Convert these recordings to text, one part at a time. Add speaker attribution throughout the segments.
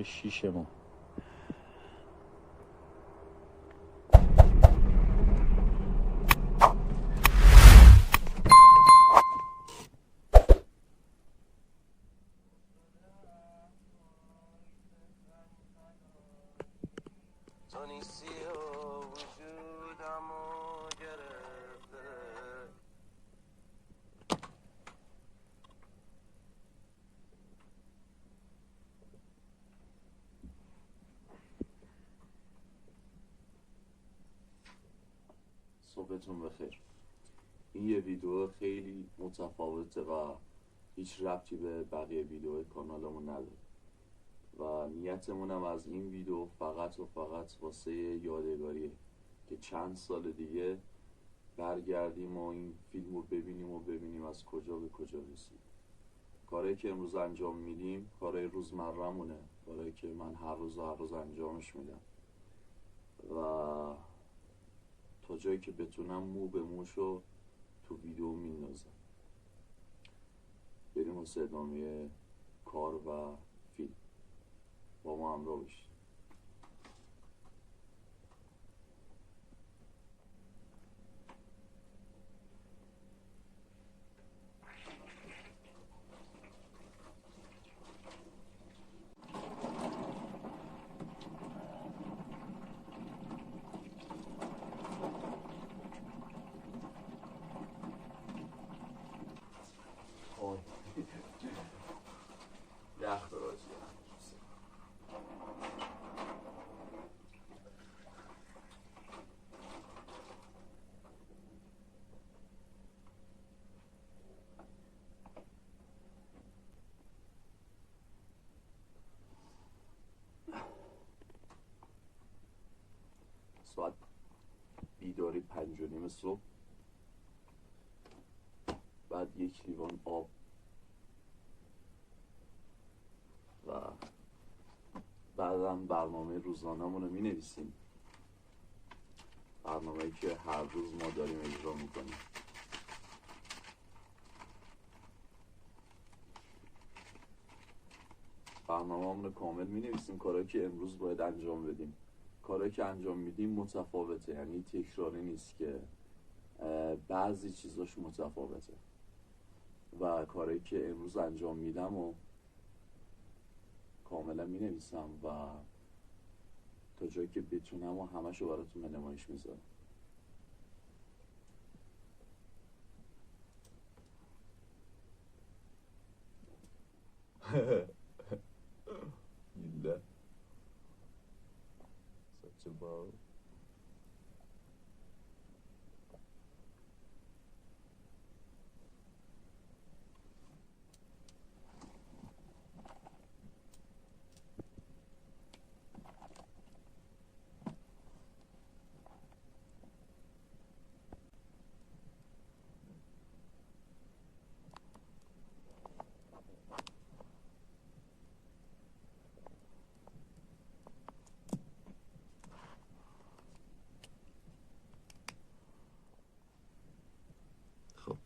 Speaker 1: 6 ماه.
Speaker 2: صبحتون بخیر. این یه ویدیو خیلی متفاوته و هیچ ربطی به بقیه ویدیوهای کانالمون نداره و نیتمونم از این ویدیو فقط و فقط واسه یادگاریه که چند سال دیگه برگردیم و این فیلم رو ببینیم از کجا به کجا رسید. کاری که امروز انجام میدیم کارهای روزمره‌مونه، کاری که من هر روز انجامش میدم و تا جایی که بتونم مو به موشو تو ویدیو میندازم. بریم واسه ادامه کار و فیلم با ما همراه باشید. یخ دراجی ساعت بیداری 5:30 صبح، بعد 1 لیوان آب و بعدم برنامه روزانه‌مون رو می‌نویسیم، برنامه‌ای که هر روز ما داریم اجرا می‌کنیم. برنامه‌مون رو کامل می‌نویسیم، کارهایی که امروز باید انجام بدیم. کارهایی که انجام میدیم متفاوته، یعنی تکراری نیست که بعضی چیزاش متفاوته و کارهایی که امروز انجام میدم و کاملا می‌نویسم و تا جایی که بتونم و همشو براتون به نمایش میذارم. میله such a ball. خب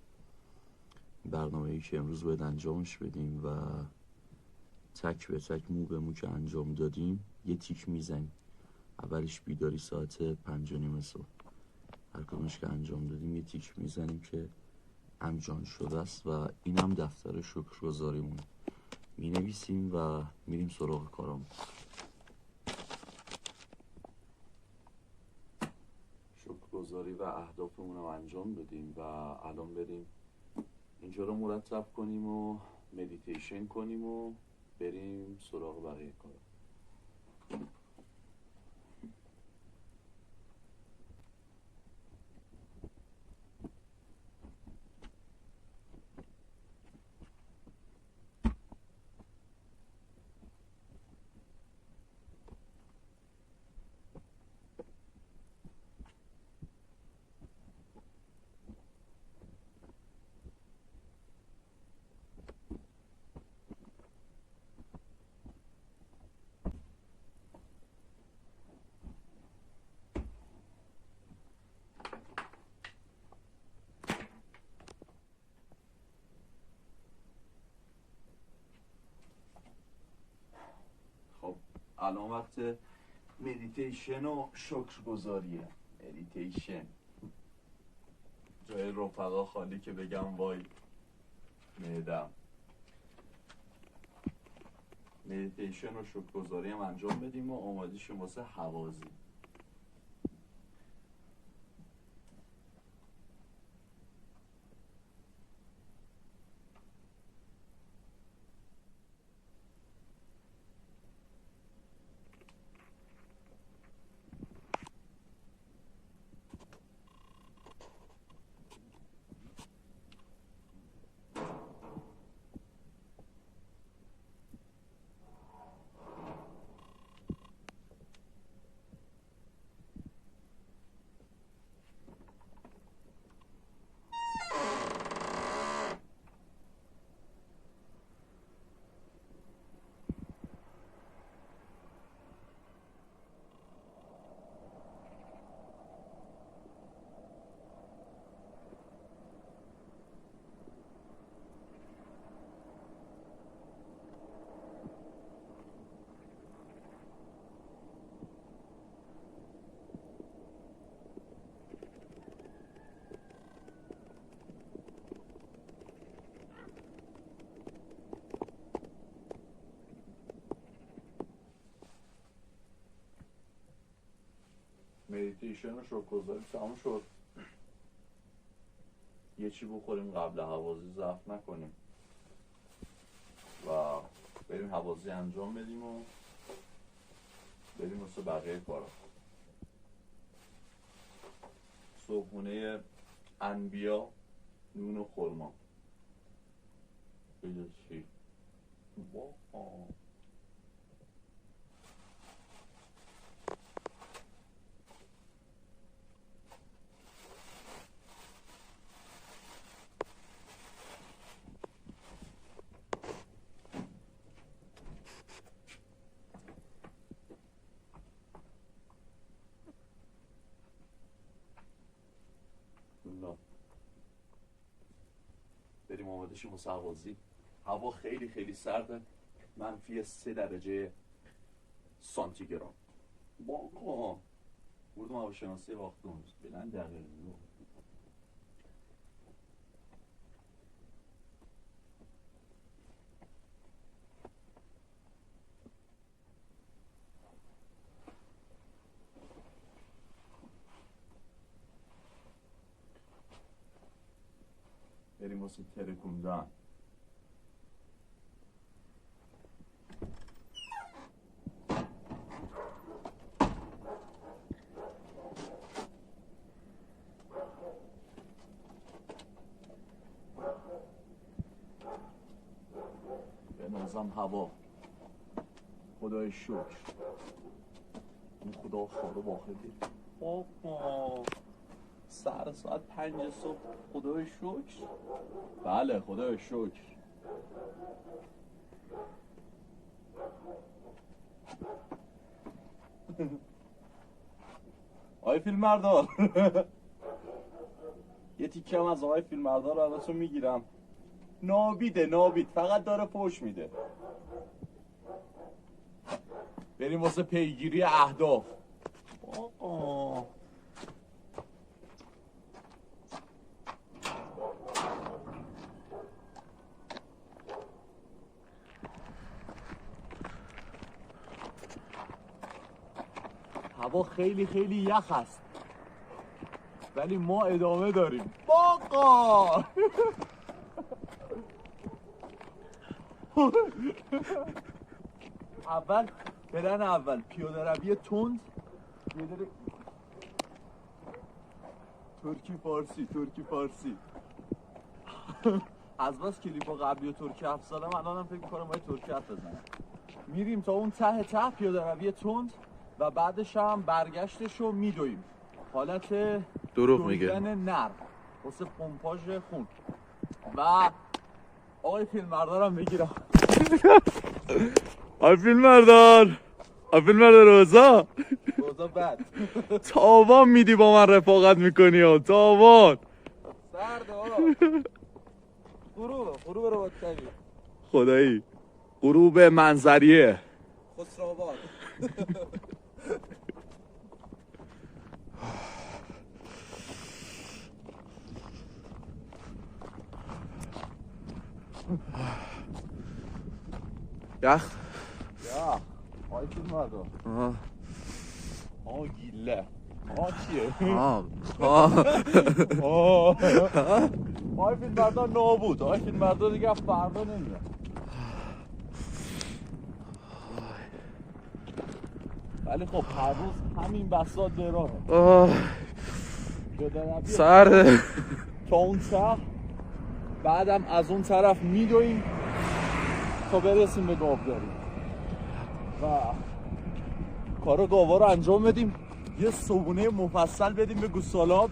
Speaker 2: برنامه‌ای که امروز باید انجامش بدیم و تک به تک مو به مو که انجام دادیم یه تیک میزنیم. اولش بیداری ساعت 5:30 صبح، هر کدومش که انجام دادیم یه تیک میزنیم که انجام شده است و اینم دفتر شکرگزاریمون مینویسیم و میریم سراغ کارامون. شکرگزاری و اهدافمون رو انجام بدیم و الان بریم اینجا رو مرتب کنیم و مدیتیشن کنیم و بریم سراغ بقیه کار. الان وقت مدیتیشن و شکرگزاریه. مدیتیشن جای رفقا خالی که بگم وای معدم. مدیتیشن و شکرگزاری هم انجام بدیم و آماده شیم واسه حوازی. مدیتیشن و شکرگزاری تموم شد. یه چی بخوریم قبل حوازی ضعف نکنیم و بریم حوازی انجام بدیم و بریم واسه بقیه کارا. صبحونه انبیا، نون و خرما. بجز چی؟ بریم آماده شیم واسه حوازی. هوا خیلی خیلی سرده، -3 درجه سانتیگراد. واقعا بردم هواشناسی واختون بلند دقیقه. بریم واسه ترکوندن. به نظم هوا خدای شکر، این خدا خدا واحدی. ساعت 5 صبح خدای شکر. بله خدای شکر. آقای فیلمبردار یه تیکه هم از آقای فیلمبردار رو ازتون میگیرم. نابید فقط داره فوش میده. بریم واسه پیگیری اهداف. هوا خیلی خیلی یخ است ولی ما ادامه داریم. باقا اول پیاده روی تند، یه داره ترکی فارسی از بس کلیپا قبلی و ترکی حرف زدم الانم فکر می‌کنم باید ترکی حرف بزنم. میریم تا اون ته پیاده روی تند و بعدش هم برگشتشو میدویم. حالت
Speaker 1: دروغ میگه
Speaker 2: دویدن نرم واسه پمپاژ خون. و آقای فیلمبردارم بگیرم.
Speaker 1: آقای فیلمبردار روزا
Speaker 2: بعد
Speaker 1: تاوان میدی با من رفاقت میکنی ها. تاوان
Speaker 2: سرده آقا. غروب رو باید تبید.
Speaker 1: خدایی غروب منظریه
Speaker 2: خسروآباد
Speaker 1: یخ
Speaker 2: یا آی فیلم بردار گیله چیه؟ آی فیلم بردار نابود آی فیلم بردار دیگه فردا نمیاد ولی خب هر روز همین بساط به راهه
Speaker 1: سرده
Speaker 2: تا اون طرف بعدم از اون طرف میدویم تا برسیم به گاوداری و کار گاوا رو انجام بدیم یه صبونه مفصل بدیم به گوسالا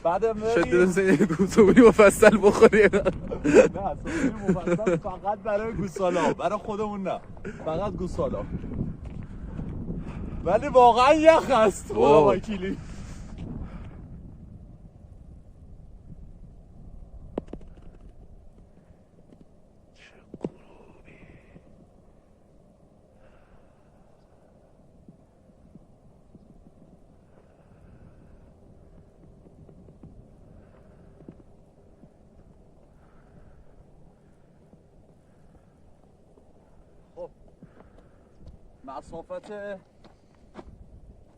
Speaker 2: بعدم بریم
Speaker 1: صبونی مفصل بخوریم
Speaker 2: نه صبونه مفصل فقط برای گوسالا برای خودمون نه فقط گوسالا ولی واقعا یخ هست خدا وکیلی مسافت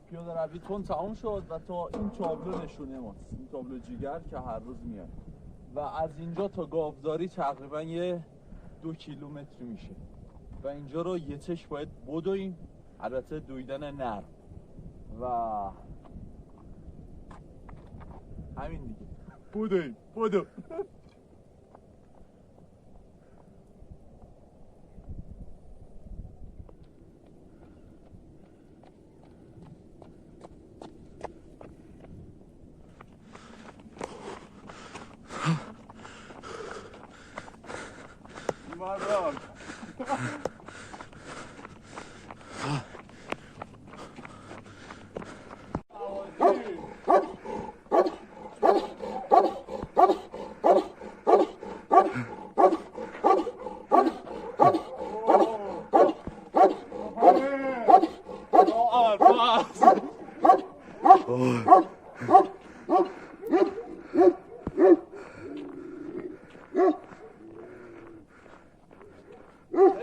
Speaker 2: پیاده رویتون تمام شد و تا این تابلو نشونه ماست این تابلو جیگر که هر روز میاد و از اینجا تا گاوداری تقریبا یه 2 کیلومتر میشه و اینجا رو یه چش باید بدویم البته دویدن نرم و همین دیگه بدویم بدو مردم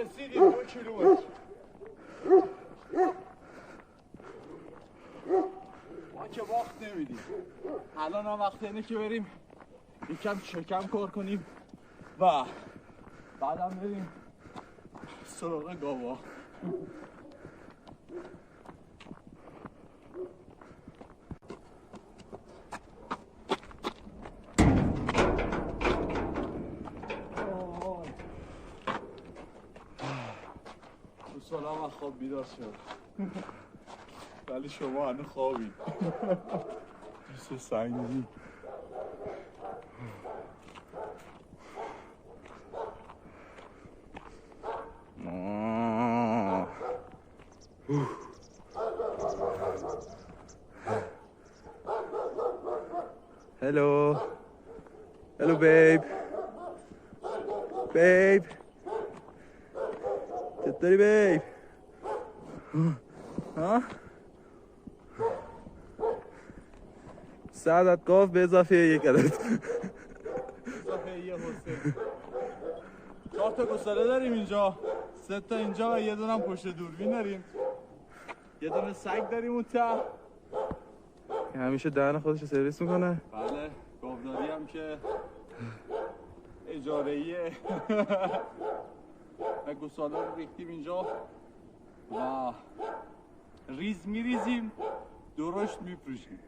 Speaker 2: رسیدیم 2 کیلومتر ما که وقت نمیدیم الان هم وقت اینه که بریم یکم شکم کار کنیم و بعدم بریم سراغ گاوا سلام از خواب بیدار شد ولی شما هنو خوابید دوست سنگی
Speaker 1: Hello. Hello, babe. Babe. چطوری بیب؟ ها؟ سعدت گاف به اضافه یک عدد
Speaker 2: اضافه یه حسین 4 تا گوساله داریم اینجا 3 تا اینجا و یه دونه هم پشت دوربین داریم یه دونه سگ داریم اون ته
Speaker 1: همیشه دهن خودش رو سرویس میکنه
Speaker 2: بله گاوداری هم که اجاره‌ایه و گوساله رو ریختیم اینجا و ریز میریزیم درشت میفروشیم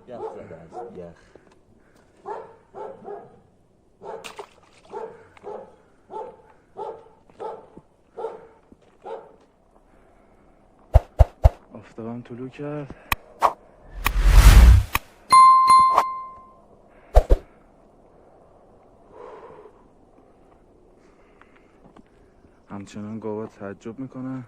Speaker 2: یخ زده است یخ
Speaker 1: آفتابم طلوع کرد همچنان گاوا تعجب میکنن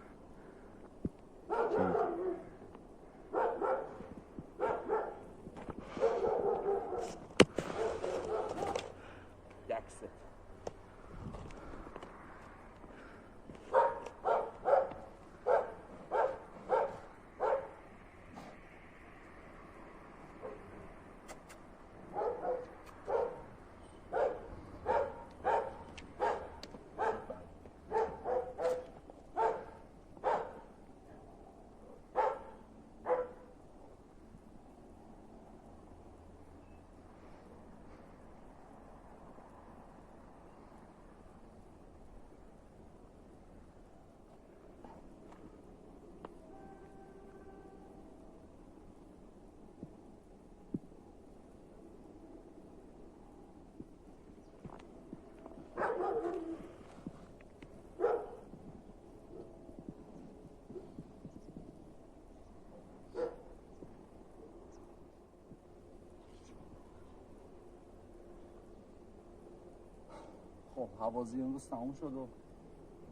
Speaker 1: خب حوازی امروز تموم شد و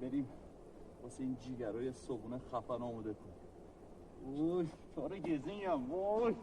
Speaker 1: بریم واسه این جیگرهای صبحونه خفن آموده کنیم. اوی کار گزینیم وای.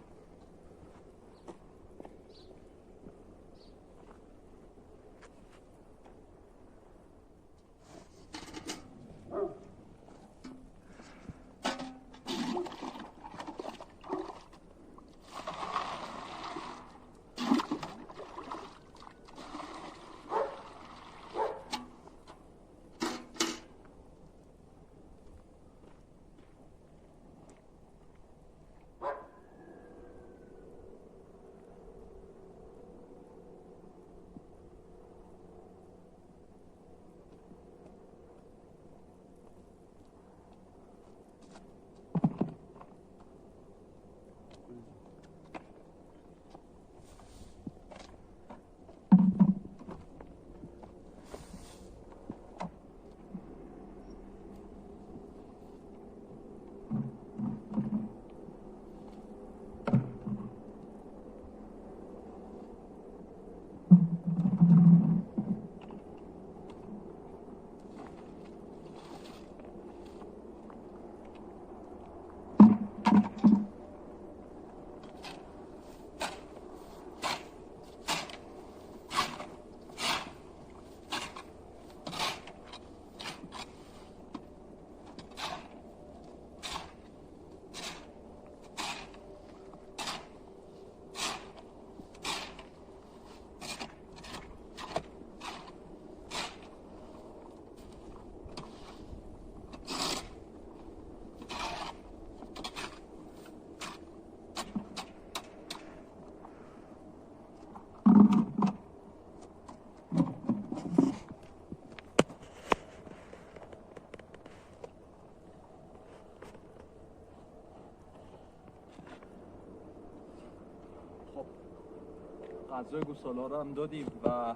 Speaker 1: غذای گوسالا رو هم دادیم و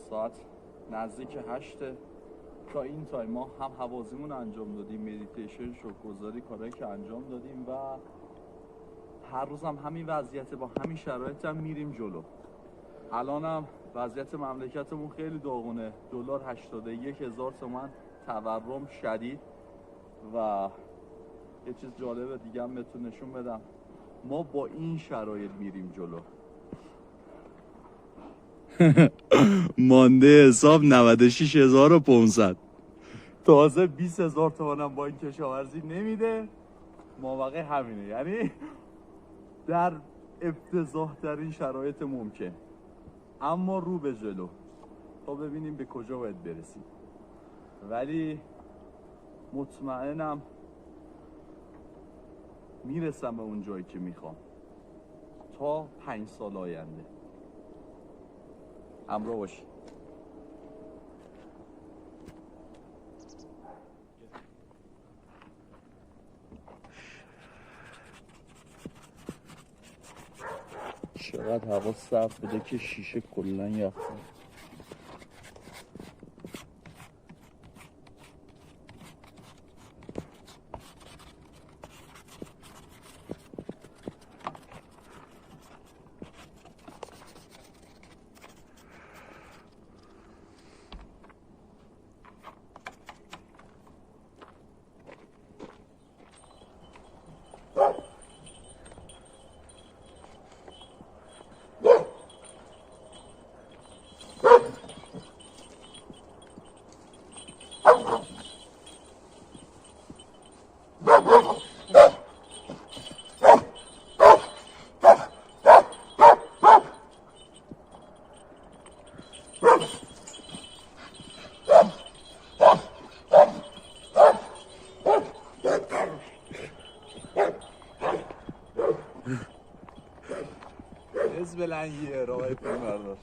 Speaker 1: ساعت نزدیک 8. تا این تایم ما هم حوازیمون انجام دادیم، مدیتیشن، شکرگزاری، کارهایی که انجام دادیم و هر روز هم همین وضعیت با همین شرایط هم میریم جلو. الان هم وضعیت مملکتمون خیلی داغونه، دلار 81,000 تومان تورم شدید و یه چیز جالبه دیگه هم بهتون نشون بدم، ما با این شرایط میریم جلو.
Speaker 3: مانده حساب 96,500.
Speaker 1: تازه 20,000 تومانم با این کشاورزی نمیده. مابقی همینه، یعنی در افتضاح ترین شرایط ممکن، اما رو به جلو تا ببینیم به کجا باید برسیم. ولی مطمئنم میرسم به اون جایی که میخوام تا 5 سال آینده. همراه باشید. چقدر هوا سرد بوده که شیشه کلا یخ. بلنگیه راه فیلم بردار.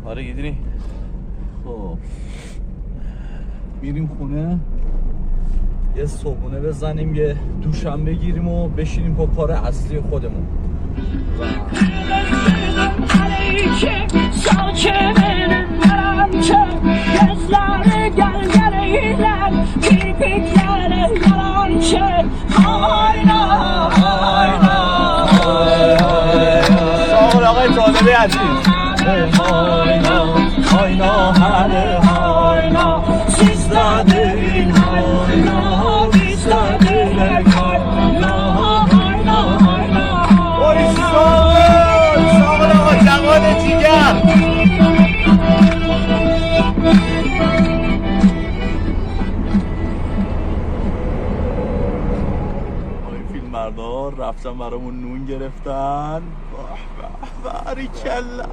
Speaker 4: آره گیدری.
Speaker 1: خب میریم خونه یه صبحونه بزنیم یه دوشم بگیریم و بشینیم با کار اصلی خودمون
Speaker 4: سلام آقای طالبی عزیز.
Speaker 1: هاینا هره هاینا سیزده این هاینا بیزده یک هاینا هاینا هاینا
Speaker 4: اوی ساقل آقا جوان جیگر.
Speaker 1: فیلم مردار رفتن برامون نون گرفتن. باریکلا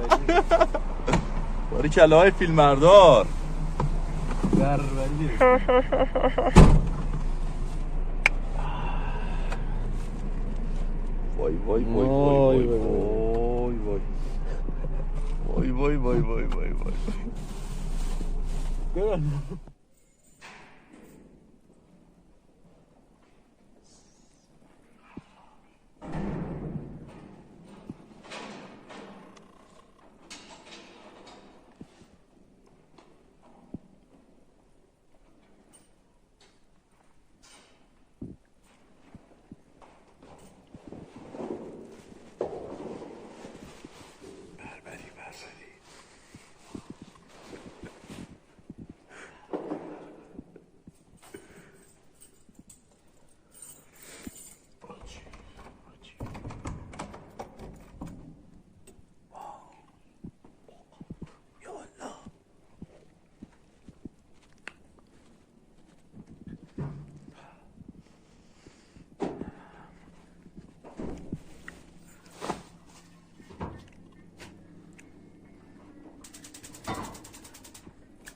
Speaker 1: باریکلا های فیلم مردار. وای وای وای وای وای وای وای وای وای وای وای.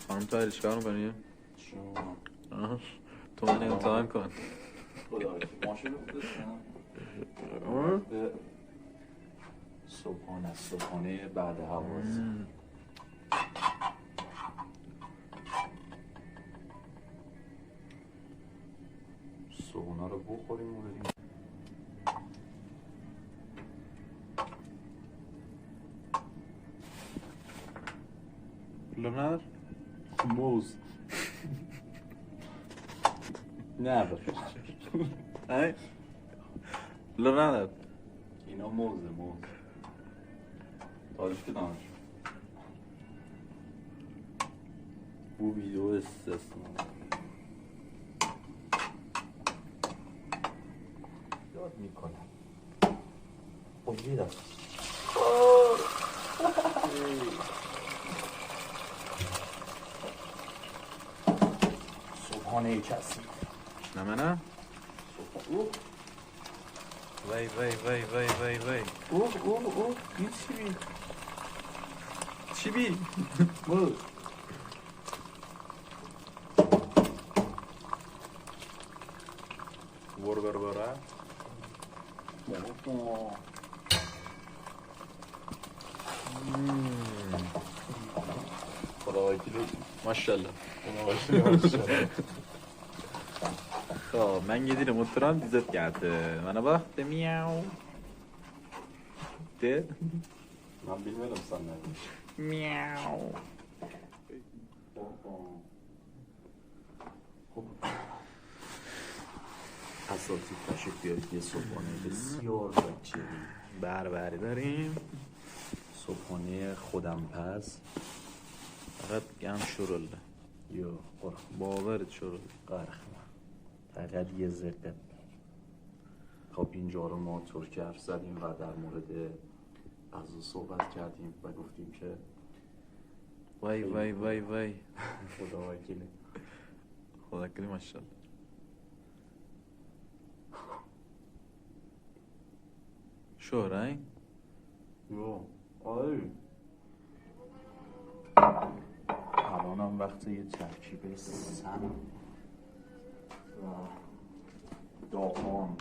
Speaker 4: خانم تایل چیکار می‌کنی؟ تو من امتحان کن.
Speaker 2: صبحانه بعد حواظ. صبحانه رو بخوریم و بریم.
Speaker 4: لونر؟
Speaker 2: موز. نه بخیر.
Speaker 4: ای لونر.
Speaker 2: اینا موزه. تاریخ که دانش بو ویدیو استثنا یاد میکنم امیدم صبحانه کسی
Speaker 4: نمنه؟ وای وای وای وای وای وای.
Speaker 2: این چی بی؟
Speaker 4: چی بی؟
Speaker 2: موز.
Speaker 4: بره
Speaker 2: خدا وکیلی
Speaker 4: ماشاءالله.
Speaker 2: ماشاءالله.
Speaker 4: خب من giderim oturan dizet geldi. Bana bak de miau. De
Speaker 2: من bilmedim sen nerede.
Speaker 4: miau.
Speaker 2: اساتید تشریف بیارید یه صبحانه بسیار بچه‌ای
Speaker 4: بربری داریم.
Speaker 2: صبحانه خودم پز
Speaker 4: فقط گم شروله.
Speaker 2: یا قرخ
Speaker 4: باورت شروله.
Speaker 2: قرخ فقط یه زقه. خب اینجا رو ما ترکی حرف زدیم و در مورد غذا صحبت کردیم و گفتیم که
Speaker 4: وای وای وای وای.
Speaker 2: خدا وکیلی
Speaker 4: خدا کلی ماشاءالله. شو رنگ؟
Speaker 2: یو آره الانم وقت یه ترکیب سم و داغان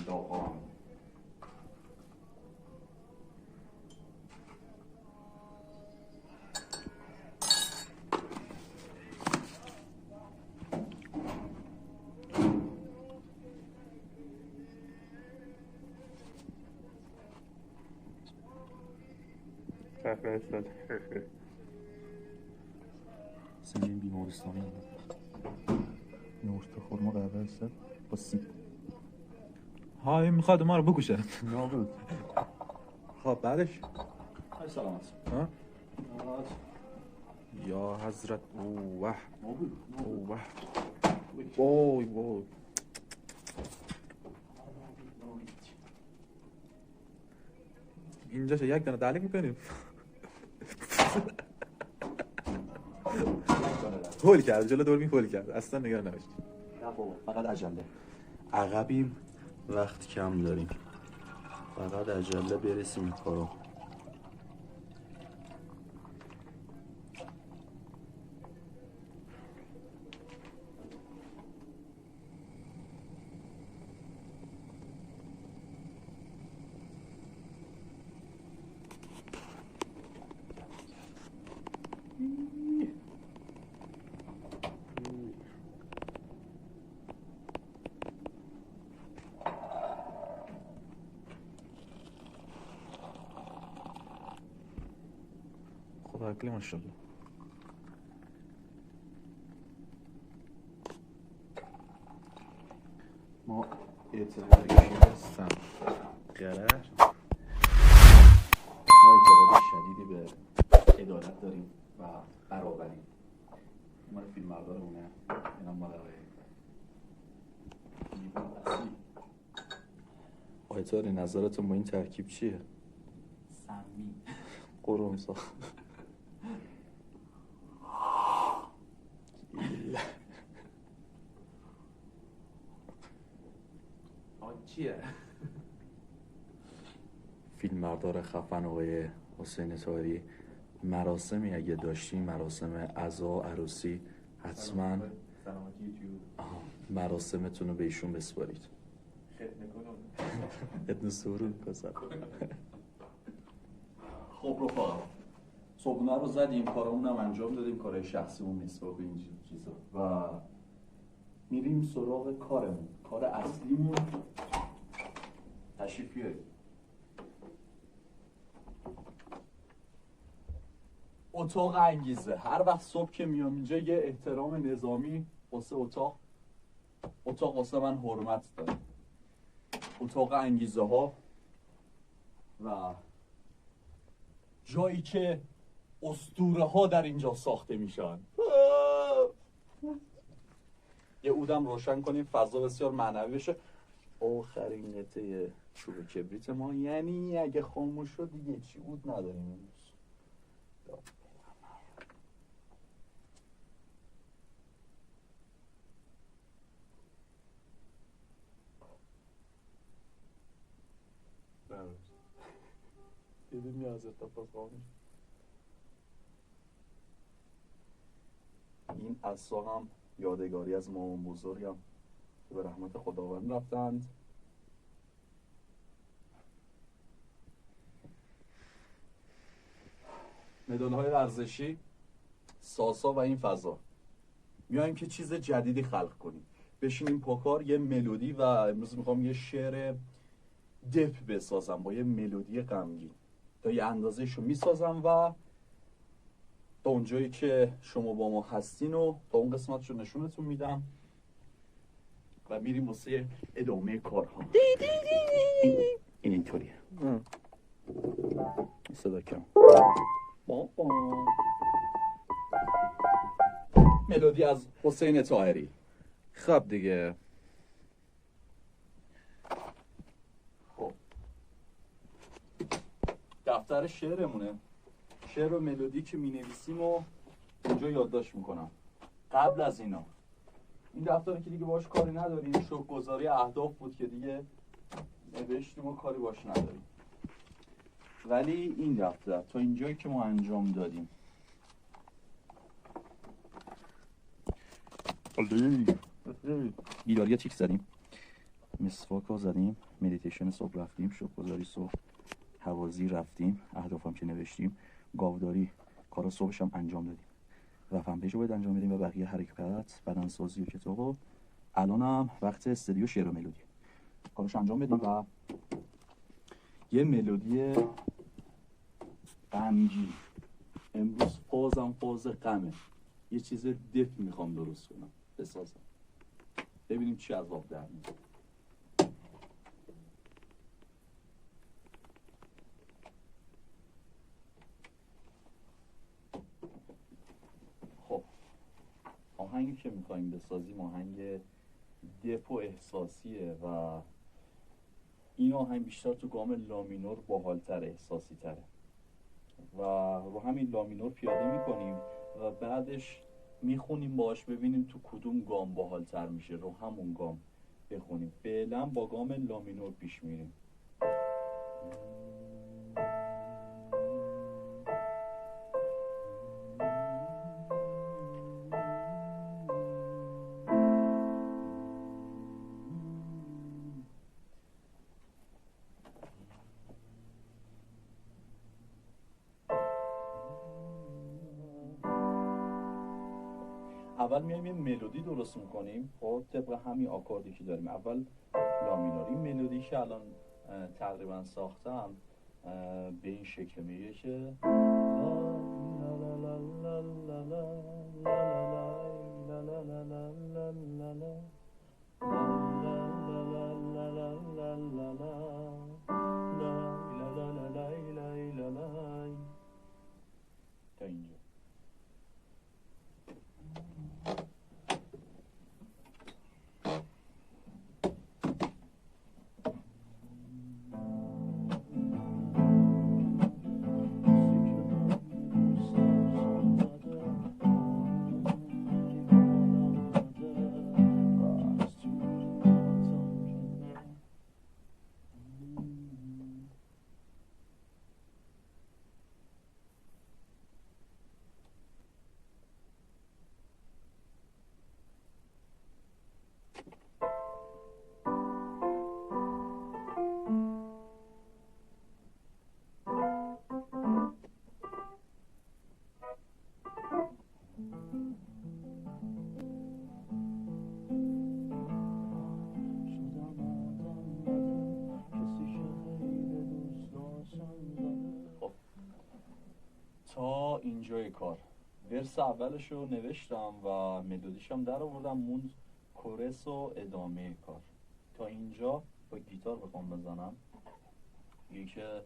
Speaker 1: سنین بیمارستانی نورت خورما قهوه استاد با سیب
Speaker 4: های میخواد ما رو بکشه.
Speaker 1: نابود.
Speaker 4: خب بعدش
Speaker 1: های سلامت.
Speaker 4: ها یا حضرت اوه
Speaker 1: نابود.
Speaker 4: اوه وای وای اینجا یک دانه تعلیق میکنیم. هول کرد جلو دور هول کرد اصلا نگران نباشید.
Speaker 1: نه بابا فقط عجله عقبیم وقت کم داریم فقط عجله برسیم این کارو
Speaker 4: خدا وکیلی ماشاءالله.
Speaker 1: ما اعتبار
Speaker 4: سم قرار
Speaker 1: ما اعتبار شدیدی به عدالت داریم و برابری مال فیلم بردارمونه اینا مال آیتاری نظرتون با این ترکیب چیه؟
Speaker 5: سمی
Speaker 1: قرمزا
Speaker 5: چیه؟
Speaker 1: فیلمبردار خفن آقای حسین طاهری مراسمی اگه داشتیم مراسم عزا عروسی حتما مراسمتون رو به ایشون بسپارید. ابن سرود کسر. خب رفقا صبحونه رو زدیم کارمون هم انجام دادیم کارهای شخصیمون مسواک و این چیزا و میریم سراغ کارمون کار اصلیمون. تشریف بیارید. اتاق انگیزه هر وقت صبح که میام اینجا یه احترام نظامی واسه اتاق واسه من حرمت داره. اتاق انگیزه ها و جایی که اسطوره ها در اینجا ساخته میشن. یه اودم روشن کنیم فضا بسیار معنوی بشه. آخرین قطعه چوب کبریت ما یعنی اگه خاموش شد دیگه چی اود نداریم امروز. دیدیم یه حضرت عباس خاموش. این عصا هم یادگاری از مامان بزرگم که به رحمت خداوند رفتند. مدال‌های ورزشی ساسا و این فضا میایم که چیز جدیدی خلق کنیم بشینیم پاکار یه ملودی و امروز میخوام یه شعر دپ بسازم با یه ملودی غمگین تا یه اندازه‌شو میسازم و تا اونجایی که شما با ما هستین و تا اون قسمتشو نشونتون میدم و میریم واسه ادامه کارها. این اینطوریه صدا کم ملودی از حسین طاهری.
Speaker 4: خب دیگه
Speaker 1: خب دفتر شعرمونه شعر و ملودی که می نویسیم و اینجا یادداشت میکنم. قبل از اینا این دفتری که دیگه باش کاری نداریم شکرگزاری اهداف بود که دیگه نوشتیم و کاری باش نداریم ولی این دفتر تا اینجایی که ما انجام دادیم بیداری تیک زدیم مسواک ها زدیم مدیتیشن صبح رفتیم شکرگزاری صبح حوازی رفتیم اهدافم که نوشتیم گاوداری کارا صبحش هم انجام دادیم و فنپیج رو باید انجام بدیم و بقیه حرکت بدنسازی و کتاب و الان هم وقت استودیو شعر و ملودی کارش انجام بدیم و یه ملودی غمگین. امروز فاز غمه. یه چیز دپ میخوام درست کنم، بسازم. ببینیم چی از آب در میاد. خب آهنگی که میخوایم بسازیم آهنگ دپ و احساسیه و این آهنگ بیشتر تو گام لامینور باحال‌تر، احساسی تره و رو همین لامینور پیاده میکنیم و بعدش میخونیم باش ببینیم تو کدوم گام باحال‌تر میشه، رو همون گام بخونیم. فعلا با گام لامینور پیش میریم. اول میایم یه ملودی درست میکنیم، خب طبق همین آکوردی که داریم. اول لامینور. این ملودی که الان تقریبا ساختم به این شکل میگه که تا اینجا. تا اینجای کار ورس اولش رو نوشتم و ملودیش هم در آوردم، موند کورس و ادامه کار. تا اینجا با گیتار بخوام بزنم میگه که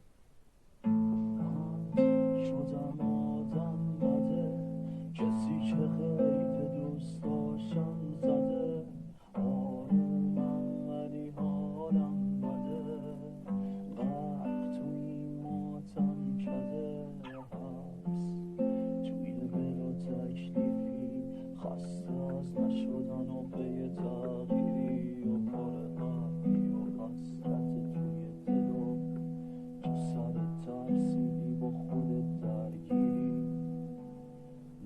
Speaker 1: شدم آدم بده، کسی که قید دوست داشتم زده، آرومم ولی حالم بده، غرق توی ماتم کده، توی دل و تکلیفی، خسته از نشدن و پی تغییری و پر حرفی و حسرت توی دل و تو سر ترسیدی با خودت درگیری،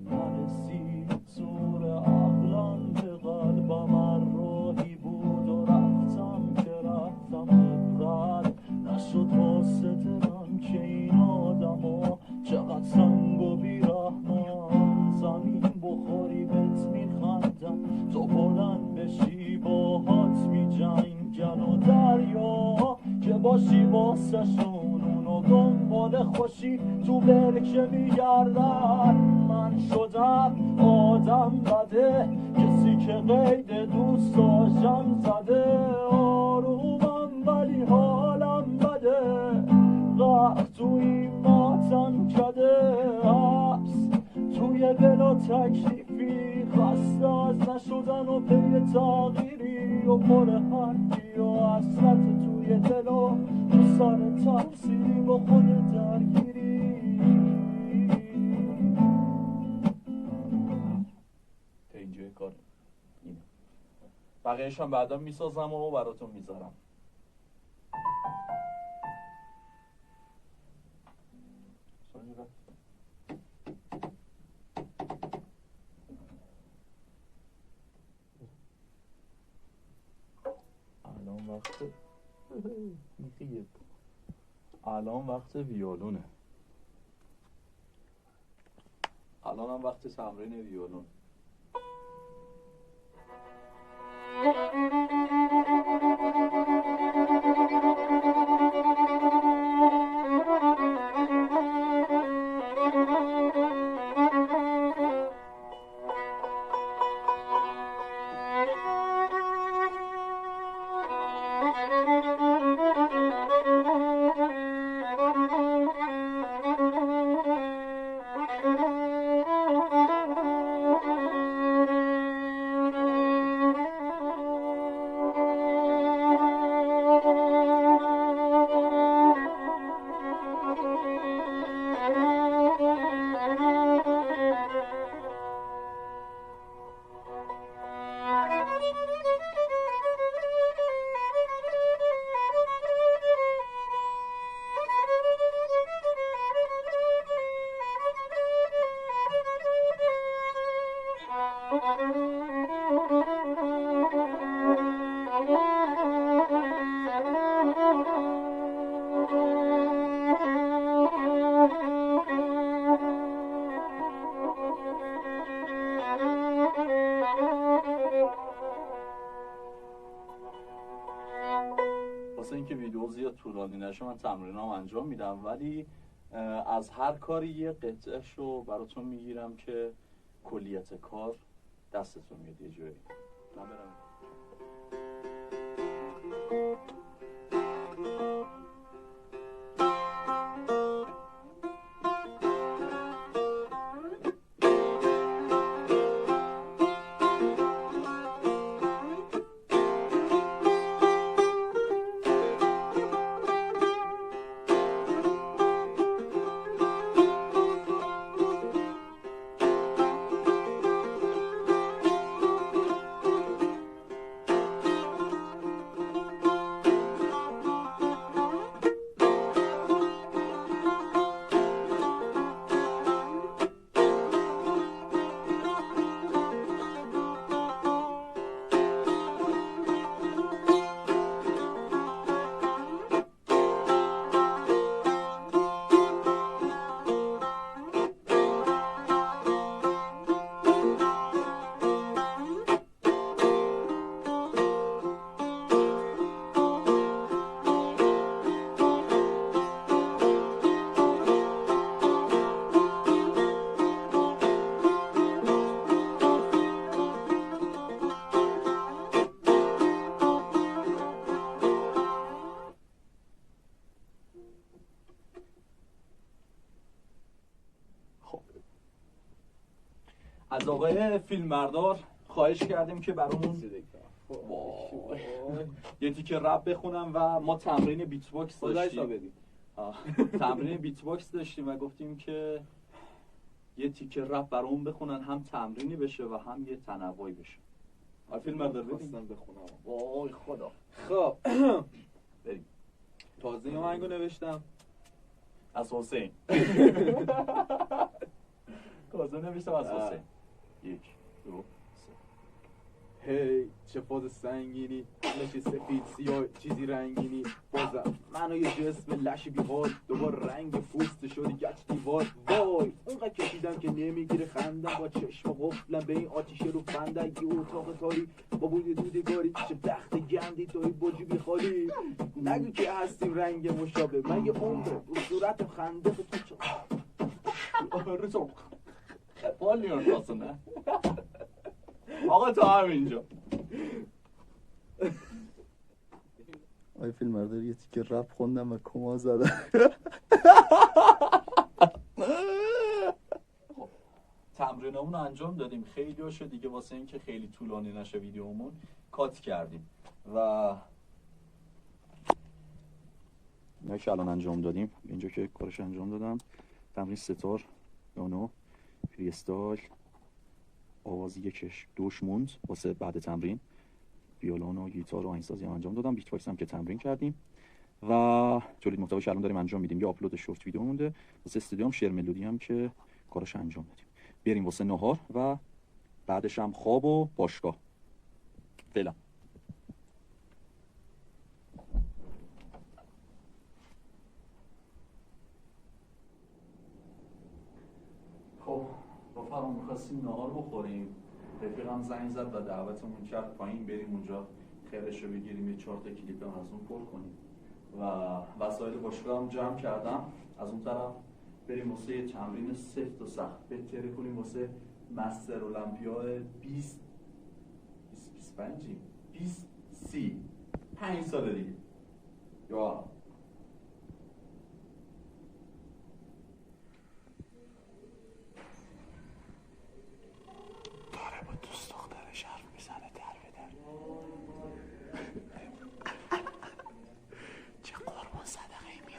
Speaker 1: نرسید زور عقلم به قلبم، هر راهی بود و رفتم که رفتم عبرت نشد واسه دلم که این آدما چقدر سنگ و بیرحمن، زمین بخوری بهت میخندم، تو بلند بشی باهات میجنگن و دریا که باشی واسه شون اونو دنبال خوشی تو برکه میگردن. من شدم آدم بده، کسی که قید دوست داشتم زده، آرومم ولی حالم بده، غرق توی ماتم کده، حبس توی دل و تکلیفی، خسته از نشدن و پی تغییری و پر حرفی و حسرت توی دل و تو سر ترسیدی با خود درگیری. تا اینجای کار اینه. بقیهش هم بعدا میسازم و براتون میذارم. الان وقت ویولونه. الان هم وقت تمرین ویولون. واسه اینکه ویدیو زیاد طولانی نشه من تمرینام انجام میدم، ولی از هر کاری یه قطعه‌ش رو براتون میگیرم که کلیت کار دستتون میاد یه جایی. من برم. از آقای فیلمبردار خواهش کردیم که برامون یه تیکه رپ بخونم و ما تمرین بیت باکس داشتیم. تمرین بیت باکس داشتیم و گفتیم که یه تیکه رپ برامون بخونن، هم تمرینی بشه و هم یه تنوعی بشه. آقای فیلمبردار
Speaker 4: خواستم بخونم.
Speaker 1: وای خدا.
Speaker 4: خب بریم. تازه یه آهنگو نوشتم
Speaker 1: از حسین. تازه نوشتم از حسین. 1 2 3.
Speaker 4: هی چه فاز سنگینی، همه چی سفید سیاه چیزی رنگینی، بازم منو یه جسم لش بیحال، دوبار رنگ پوست شدی گچ دیوار. وای اونقدر کشیدم که نمیگیره خندم، با چشم قفلم به این آتیش رو فندم. یه اتاق تاری با بوی دودگاری، چه بخت گندی توی با جیبی خالی. نگو که هستیم رنگ مشابه، من یه عمره رو صورت خنده به تو چه
Speaker 1: رو خپالیون واسه نه آقا تا همینجا.
Speaker 3: آقای فیلمبردار یه تیکه رپ خوندم و کما زدم.
Speaker 1: تمرینامون رو انجام دادیم، خیلی هاشو دیگه واسه اینکه خیلی طولانی نشه ویدیومون کات کردیم و
Speaker 3: اینا که الان انجام دادیم، اینجا که کارش انجام دادم، تمرین ستار، پیانو، فری استایل، آواز یکش دوش موند واسه بعد تمرین، ویولون و گیتار و آهنگسازی هم انجام دادم، بیت باکس هم که تمرین کردیم و تولید محتوا که الان داریم انجام میدیم. یه آپلود شورت ویدیو مونده واسه استودیو، هم شعر ملودی هم که کارش انجام دادیم. بریم واسه نهار و بعدش هم خواب و باشگاه. فعلا
Speaker 1: خب رفقا می‌خواستیم نهار بخوریم، رفیقم زنگ زد و دعوتمون کرد پایین بریم اونجا خیرش رو بگیریم، یه 4 تا کلیپ هم از اون پر کنیم و وسایل باشگاه هم جمع کردم. از اون طرف بریم واسه یه تمرین سفت و سخت بهتره کنیم واسه مستر المپیا 20 30 5 سال دیگه. یا
Speaker 3: داره با دوست دخترش حرف میزنه در به در. چه قربان صدقه میره.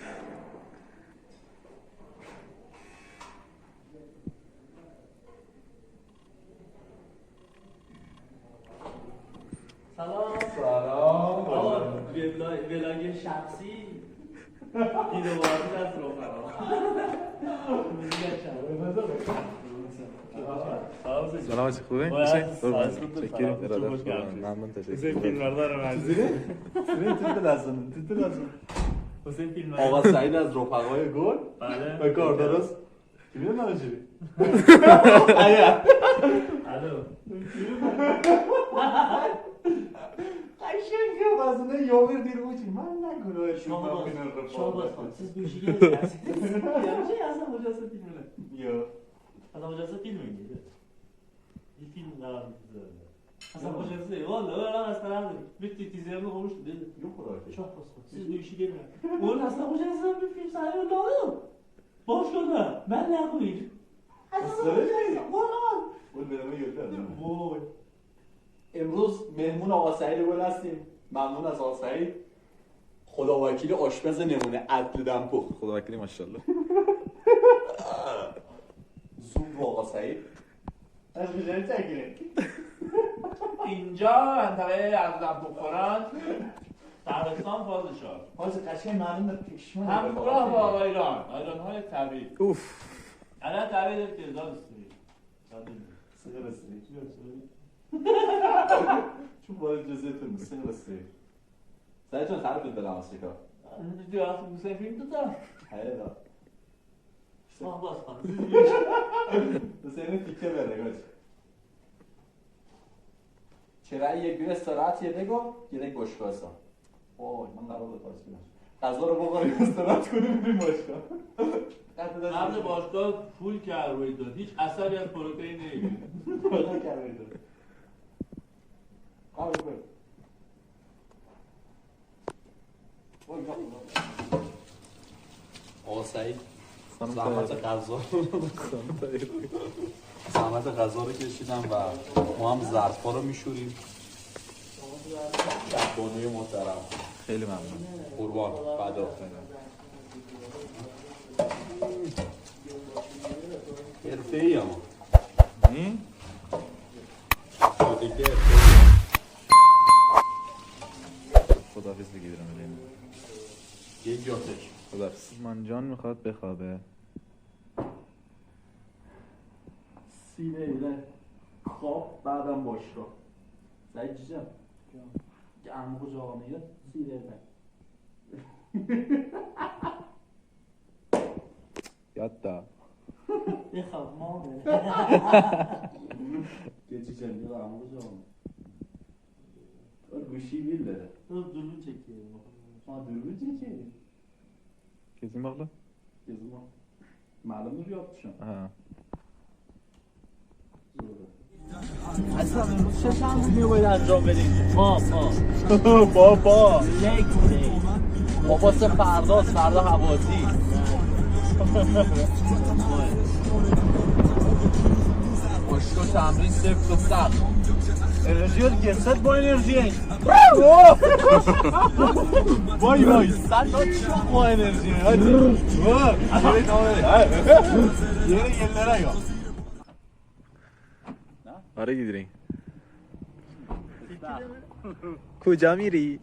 Speaker 5: سلام.
Speaker 1: سلام.
Speaker 5: ولاگ شخصی دیدواری از رفقا.
Speaker 1: سلام
Speaker 6: سلامتی خوبه؟
Speaker 5: باید
Speaker 6: حسین؟
Speaker 5: سلامت بود.
Speaker 6: تشکریم
Speaker 5: سلامت.
Speaker 6: ارادت
Speaker 5: خوش
Speaker 6: خدا.
Speaker 5: گردید.
Speaker 6: ممنون
Speaker 5: حسین
Speaker 6: تشکر
Speaker 5: فیلمبردار من. حسین فیلم
Speaker 1: آقا سعید از رفقای گل
Speaker 5: بله.
Speaker 1: به کار درست کی میاد نمیشه
Speaker 5: الو.
Speaker 1: قشنگ که واسه یومیر دیر بودی من نگونم
Speaker 5: شما باز کن. Siz bu işi gelin ya. Ya şey yazsam hocası filmine.
Speaker 1: یا
Speaker 5: Hasan hocası film mi? Bir film daha güzel. Hasan hocası vallahi öyle hastalandı. Bitti tizlerini olmuştu dedi.
Speaker 1: yok orada
Speaker 5: Çok basit. Siz bu işi gelin. Onun Hasan hocası bir film sahibi oldu. Boş konuda. Ben ne yapayım? Hasan hocası. Vallahi.
Speaker 1: اون به من یاد دادم
Speaker 5: Vay.
Speaker 1: امروز مهمون آقا سعید گل هستیم ممنون از آقا سعید خدا وکیل آشپز نمونه عدل دمپخت
Speaker 6: خدا وکیلی ماشاءالله
Speaker 1: زوم رو آقا سعید از بجایی تگیره
Speaker 5: اینجا منطقه عبدالعب بخوران دبستان پادشاه
Speaker 1: حاجی قشنگ معلومه پیشمون
Speaker 5: همراه با آقایران آیران‌های طبیعی
Speaker 6: اوف
Speaker 5: الان طبیعی دارید که ازاد استوری
Speaker 1: سه رسیدی چون باید جزیتون سه رسیدی سعید جان خرابت دلم از شکا
Speaker 5: دیدی وقتی موسیقی فیلم دوتا
Speaker 1: حیلا
Speaker 5: شما باز کن
Speaker 1: حسین تیکه بره گاش چرا یک بیر استراحت یه بگو یه گوش کاسا اوه من قرار بود پاس کنم غذا رو بخوریم استراحت کنیم بریم باشگاه
Speaker 5: قبل باشگاه پول کربوهیدرات هیچ اثری از پروتئین نمیگیره
Speaker 1: کجا کربوهیدرات قابل بریم آقا سعید زحمت غذا رو کشیدم و ما هم ظرفا رو میشوریم بانوی محترم
Speaker 6: خیلی ممنون
Speaker 1: قربان فدا حرفه‌ای اما
Speaker 6: این؟ خداحافظ دیگه برم الهیم
Speaker 1: یک جاتش
Speaker 6: خداحافظ من جان میخواد بخوابه
Speaker 1: سی دقیقه خواب بعدم باشگاه سعید جیجم عمو کجا آقا میاد 30 دقیقه
Speaker 6: یادا
Speaker 5: بخواب مامه
Speaker 1: که جیجم میاد عمو کجا آقا میاد گوشی بیل داره
Speaker 5: دوربین چکیه
Speaker 1: دوربین چکیه
Speaker 6: کسی مغلا؟
Speaker 1: گزما معلوم بیاد شما
Speaker 6: آها
Speaker 5: اصلا امروز چه تمرینی رو باید انجام بدیم؟
Speaker 1: بابا
Speaker 5: لیک
Speaker 1: بابا سه فرداست فردا حوازی باشگاه تمرین سفت و سخت انرژی رو گرست با انرژی وای وای صد تا چوب با انرژی یه نرگاه
Speaker 6: آره گیدرین کجا میری؟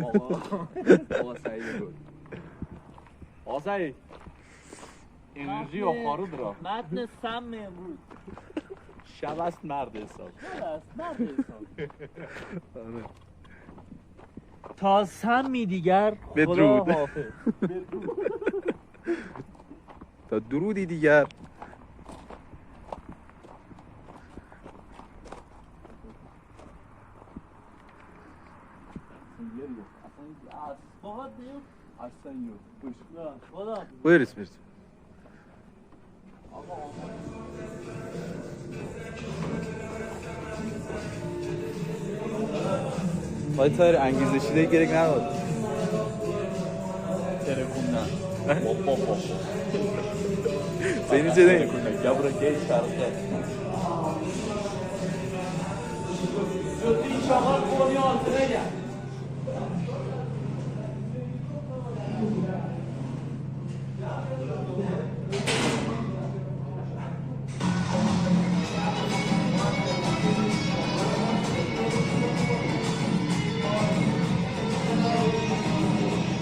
Speaker 1: آقا سعید گل آقا سعید انرژی آخارو درا
Speaker 5: متن سم امروز
Speaker 1: شب است مرد حساب
Speaker 5: مرد حساب تا سمی دیگر خدا
Speaker 6: بدرود.
Speaker 5: حافظ
Speaker 6: تا درودی دیگر
Speaker 5: فقط دیو
Speaker 1: اصلا یو بوش
Speaker 5: خدا
Speaker 6: Buyuruz bir. Vay Tahir انگیزشی de gerek نداد.
Speaker 1: ترکوندن بابا
Speaker 6: Seni çe değil.
Speaker 1: یا برو گیش فرقه
Speaker 5: این شغال خونی آلتره گرد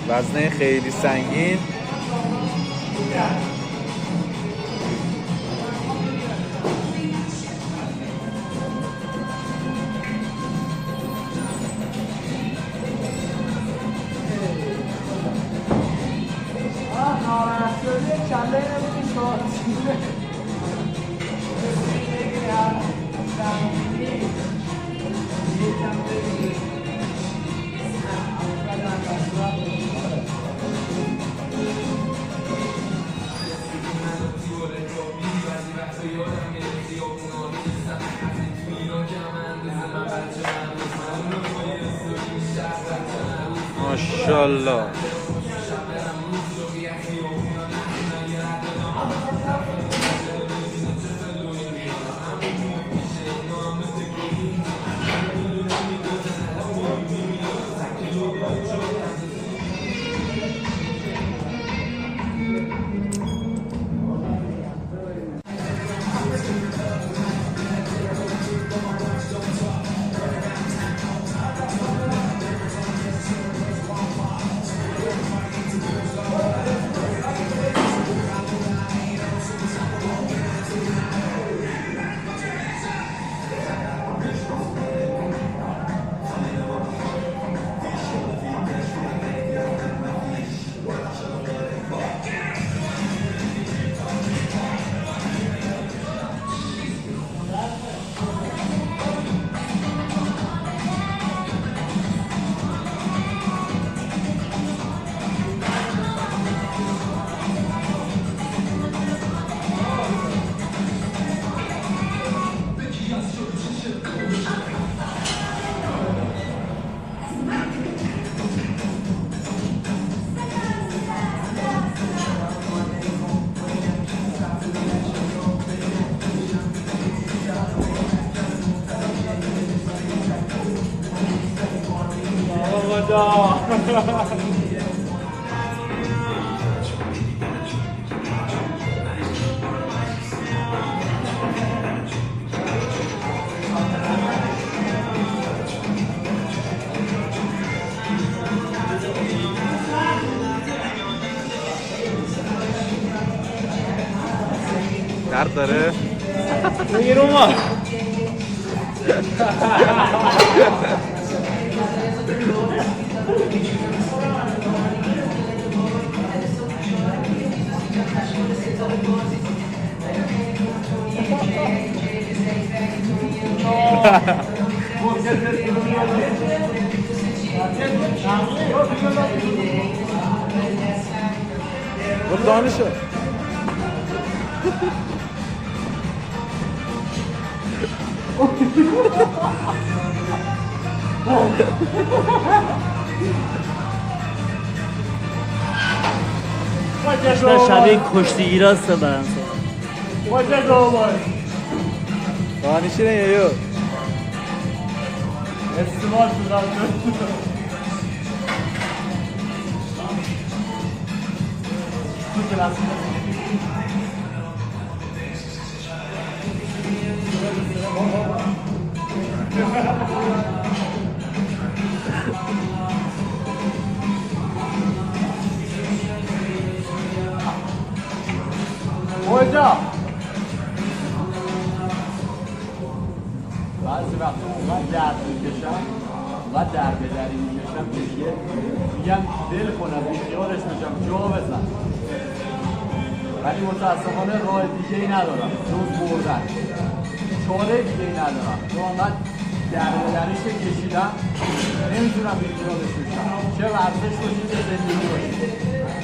Speaker 6: وزنه خیلی سنگین. ماشاءالله. درد داره؟
Speaker 5: بگیر اومد
Speaker 6: دانشه
Speaker 5: شبیه کشتیگیر هست برنسا
Speaker 6: دانشه نه یو
Speaker 5: استعمال شدن
Speaker 1: کجا؟ بعضی وقتا اونقدر درد میکشم اونقدر درد به دری میکشم که دیگه میگم دل کنم بیخیالش بشم جا بزن، ولی متاسفانه راه دیگه ای ندارم جز بردن، چاره دیگه ای ندارم چون اونقدر درد به دریش که کشیدم نمیتونم بیخیالش بشم، چه ورزش باشی چه زندگی باشی.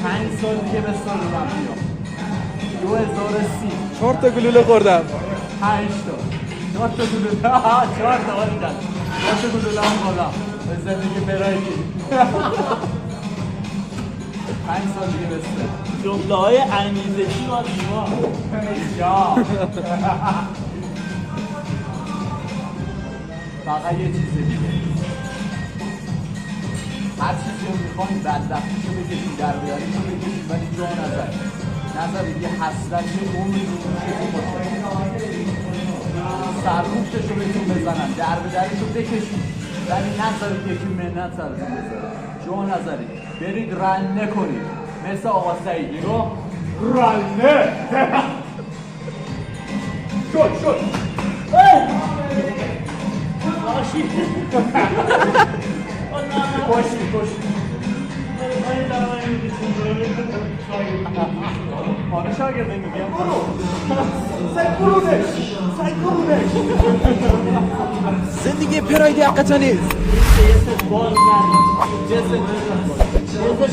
Speaker 1: 5 سال دیگه به سال من بیام 2030
Speaker 6: 4 تا گلوله خوردم
Speaker 1: 5 تا 4 تا گلوله 4 تا آلی جان 4 تا گلوله هم خوردم به زندگی برایتی 5 سال دیگه بسته
Speaker 5: جمله های انگیزشی و دیما
Speaker 1: یا فقط یه چیز دیگه، هر چیزی رو میخواین بدبختیشو بکشید در بیاریشو بکشید ولی جا نذارید یه حسرتی عمری رو میشه باشه، سرموشتشو بهتون بزنن در به دریشو بکشید ولی نذارید یکی منت سرتون بزنن، جا نذارید برید رنه کنید مثل آقا سعید نگاه رنه شد
Speaker 5: باشی
Speaker 1: کشتی آره شاگرده میگم سایکلونش
Speaker 6: زندگی پراید حقیقتا نیست
Speaker 5: جست باز نمید جستش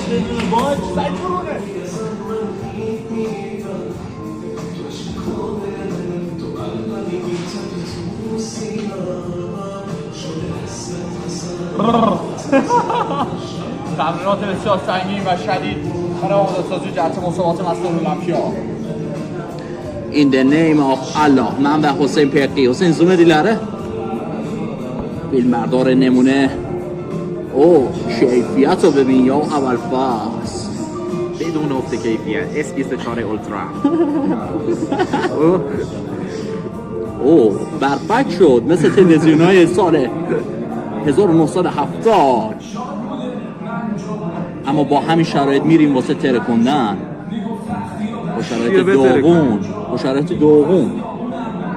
Speaker 5: بدون باز
Speaker 1: سایکلونش تمرینات بسیار سنگین و شدید برای آماده سازی جهت مسابقات مستر المپیا.
Speaker 7: In the name of Allah. من و حسین پیقی. حسین زوم دیلاره فیلمبردار نمونه. اوه کیفیت رو ببین یا اول فاز بدون افت کیفیت S24 اولترا. اوه برفک شد مثل تلویزیون‌های سال 1970. اما با همین شرایط میریم واسه ترکوندن با شرایط دوغون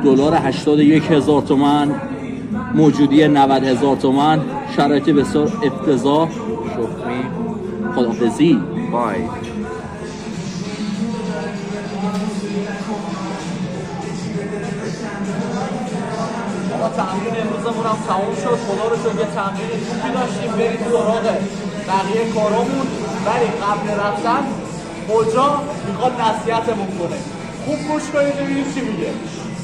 Speaker 7: دلار 81,000 تومان، موجودی 90,000 تومان، شرایط بسیار افتضاح. شکری خداحافظی بای.
Speaker 1: ما تمرین امروزمون هم تموم شد. خدا رو شد یه تمرین خوبی داشتیم. بریم سراغ بقیه کارامون. ولی قبل رفتن اوجا میخواد نصیحتمون کنه. خوب گوش کنید ببینید چی میگه.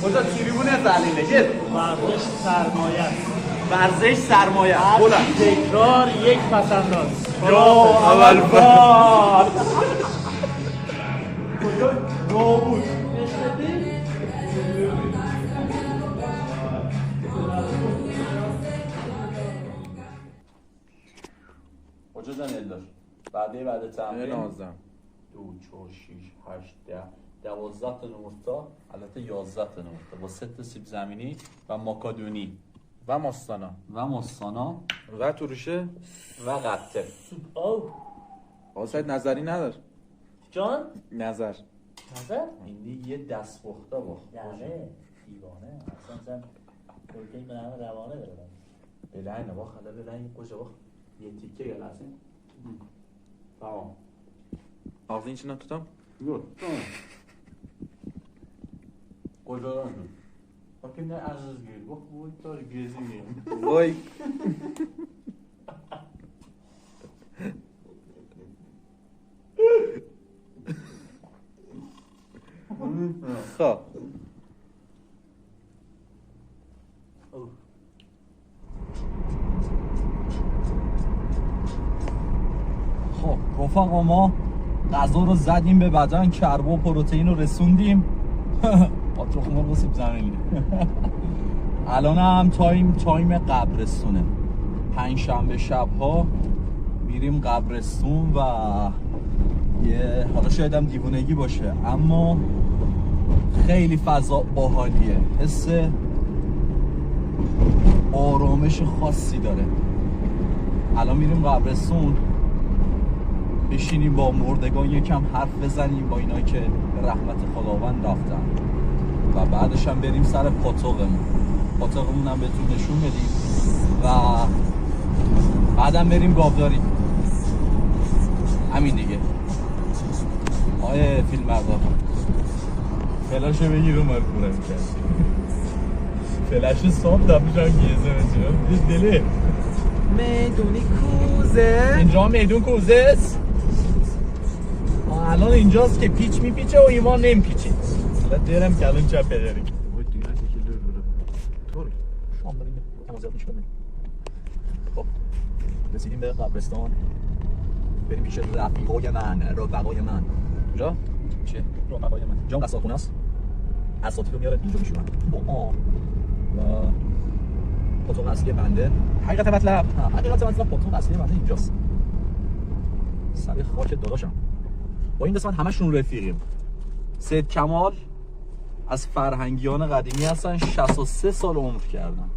Speaker 1: اوجا تریبون زلیله.
Speaker 5: ورزش سرمایه است.
Speaker 1: ورزش سرمایه است.
Speaker 5: تکرار یک پسنداز.
Speaker 1: یا اول بار کجا رو بود. کجا جان الدار بعد تمرین
Speaker 6: 11
Speaker 1: 2 4 6 8 10 12 تا نقطه، البته 11 تا نقطه با 3 تا سیب زمینی و ماکادونی
Speaker 6: و ماستانا
Speaker 1: و
Speaker 6: تروشه
Speaker 1: و قطه.
Speaker 5: اوه
Speaker 6: آساید نظری ندار.
Speaker 5: جان
Speaker 6: نظر
Speaker 1: این یه دست پخته با
Speaker 5: یعنی دیوانه اصلا پروتئین به نام روانه داره.
Speaker 1: بلعینه با خلا بلعین کجا با یه تیکه یه لحظه تمام
Speaker 6: ağzın içinden tutam.
Speaker 1: Yok, tamam. Kocaman mı? Bakın ne aziz geliyor. Bak bu kadar geziyor.
Speaker 6: Vay. خب
Speaker 1: خب رفقا ما غذا رو زدیم به بدن، کرب و پروتئین رو رسوندیم. با تخم مرغ و سیب زمینی. الان هم تایم قبرستونه. پنجشنبه شب‌ها میریم قبرستون و حالا شاید هم دیوونگی باشه اما خیلی فضا باحالیه. حس آرامش خاصی داره. الان میریم قبرستون بشینیم با مردگان یکم حرف بزنیم با اینایی که به رحمت خداوند رفتن و بعدش هم بریم سر پاتوقمون هم بهتون نشون بدیم و بعدم بریم گاوداری. همین دیگه. فیلم بردار فلاشو بگیر اون مرکوره میکرد. فلاش صاف دفعش هم گیزه بسید دله
Speaker 6: میدونی کوزه
Speaker 1: اینجا میدون کوزه است. الان اینجاست که پیچ میپیچه و ایمان نمیپیچه. حالا درم که الان چپ بداریم شام بریم تمازیات میش کنیم. خب رسیدیم به قبرستان. بریم پیش رفقای من. کجا؟ چیه؟ رفقای من جام قصابخونه است. اساطیر رو میاره اینجا میشونن و پاتوق اصلی بنده حقیقت مطلب پاتوق اصلی بنده اینجاست سر خاک داداشم. با این قسمت همشون رفیقیم. سید کمال از فرهنگیان قدیمی هستن. 63 سال عمر کردن.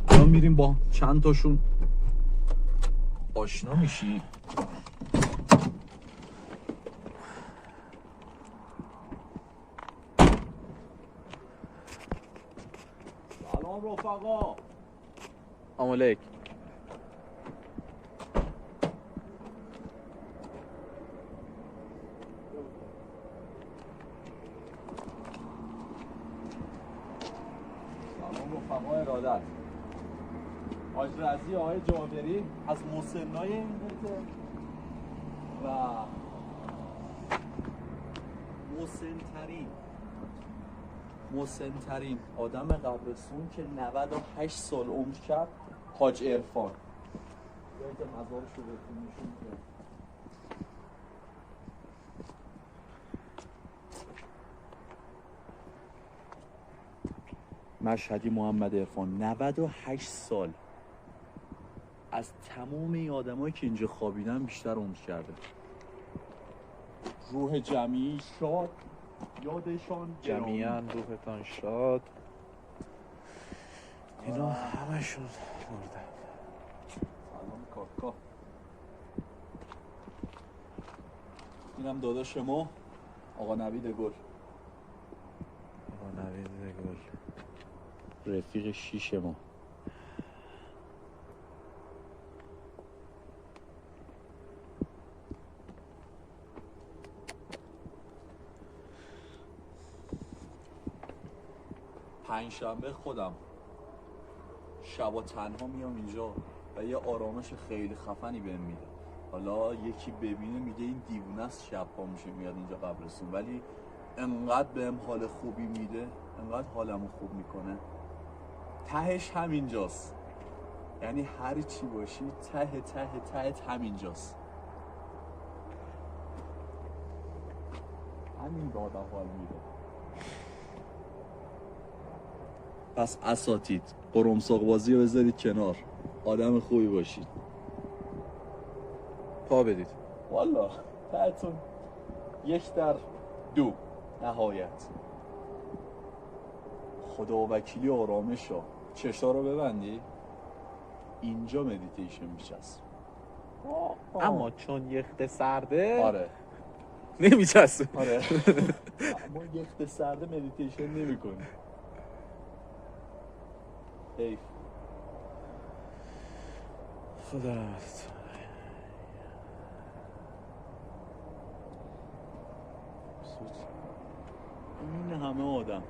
Speaker 1: الان میریم با چند تاشون آشنا میشیم. سلام رفقا.
Speaker 6: علیک.
Speaker 1: سلام رفقا ارادت. حاج رضی آقای جابری از مسنای این بوده و مسن‌ترین آدم قبرستون که 98 سال عمر کرد حاج عرفان. جایی که مزارش رو بهتون نشون میده. مشهدی محمد عرفان 98 سال از تمام این آدمایی که اینجا خوابیدن بیشتر عمر کرده. روح جمعی شاد، یادشان
Speaker 6: جمیعاً روحتان شاد. اینا همشون مردن.
Speaker 1: سلام کاکا. اینم داداش ما آقا نوید گل.
Speaker 6: آقا نوید گل
Speaker 1: رفیق شیش ما. پنجشنبه خودم شبا تنها میام اینجا و یه آرامش خیلی خفنی بهم میده. حالا یکی ببینه میگه این دیوونه است شب پا میشه میاد اینجا قبرستون، ولی انقدر بهم حال خوبی میده، انقدر حالمو خوب میکنه. تهش همینجاست، یعنی هر چی باشی ته همینجاست. همین به آدم حال میده. پس اساتید قرمساق بازی رو بذارید کنار، آدم خوبی باشید.
Speaker 6: پا بدید.
Speaker 1: والا تهتون 1/2 نهایت. خدا وکیلی آرامش ها. چشا رو ببندی اینجا مدیتیشن میچست.
Speaker 6: اما چون یخت سرده
Speaker 1: آره
Speaker 6: نمیچسته.
Speaker 1: آره اما یخت سرده مدیتیشن نمی کنی. حیف.
Speaker 6: خدا رحمت.
Speaker 1: این همه آدم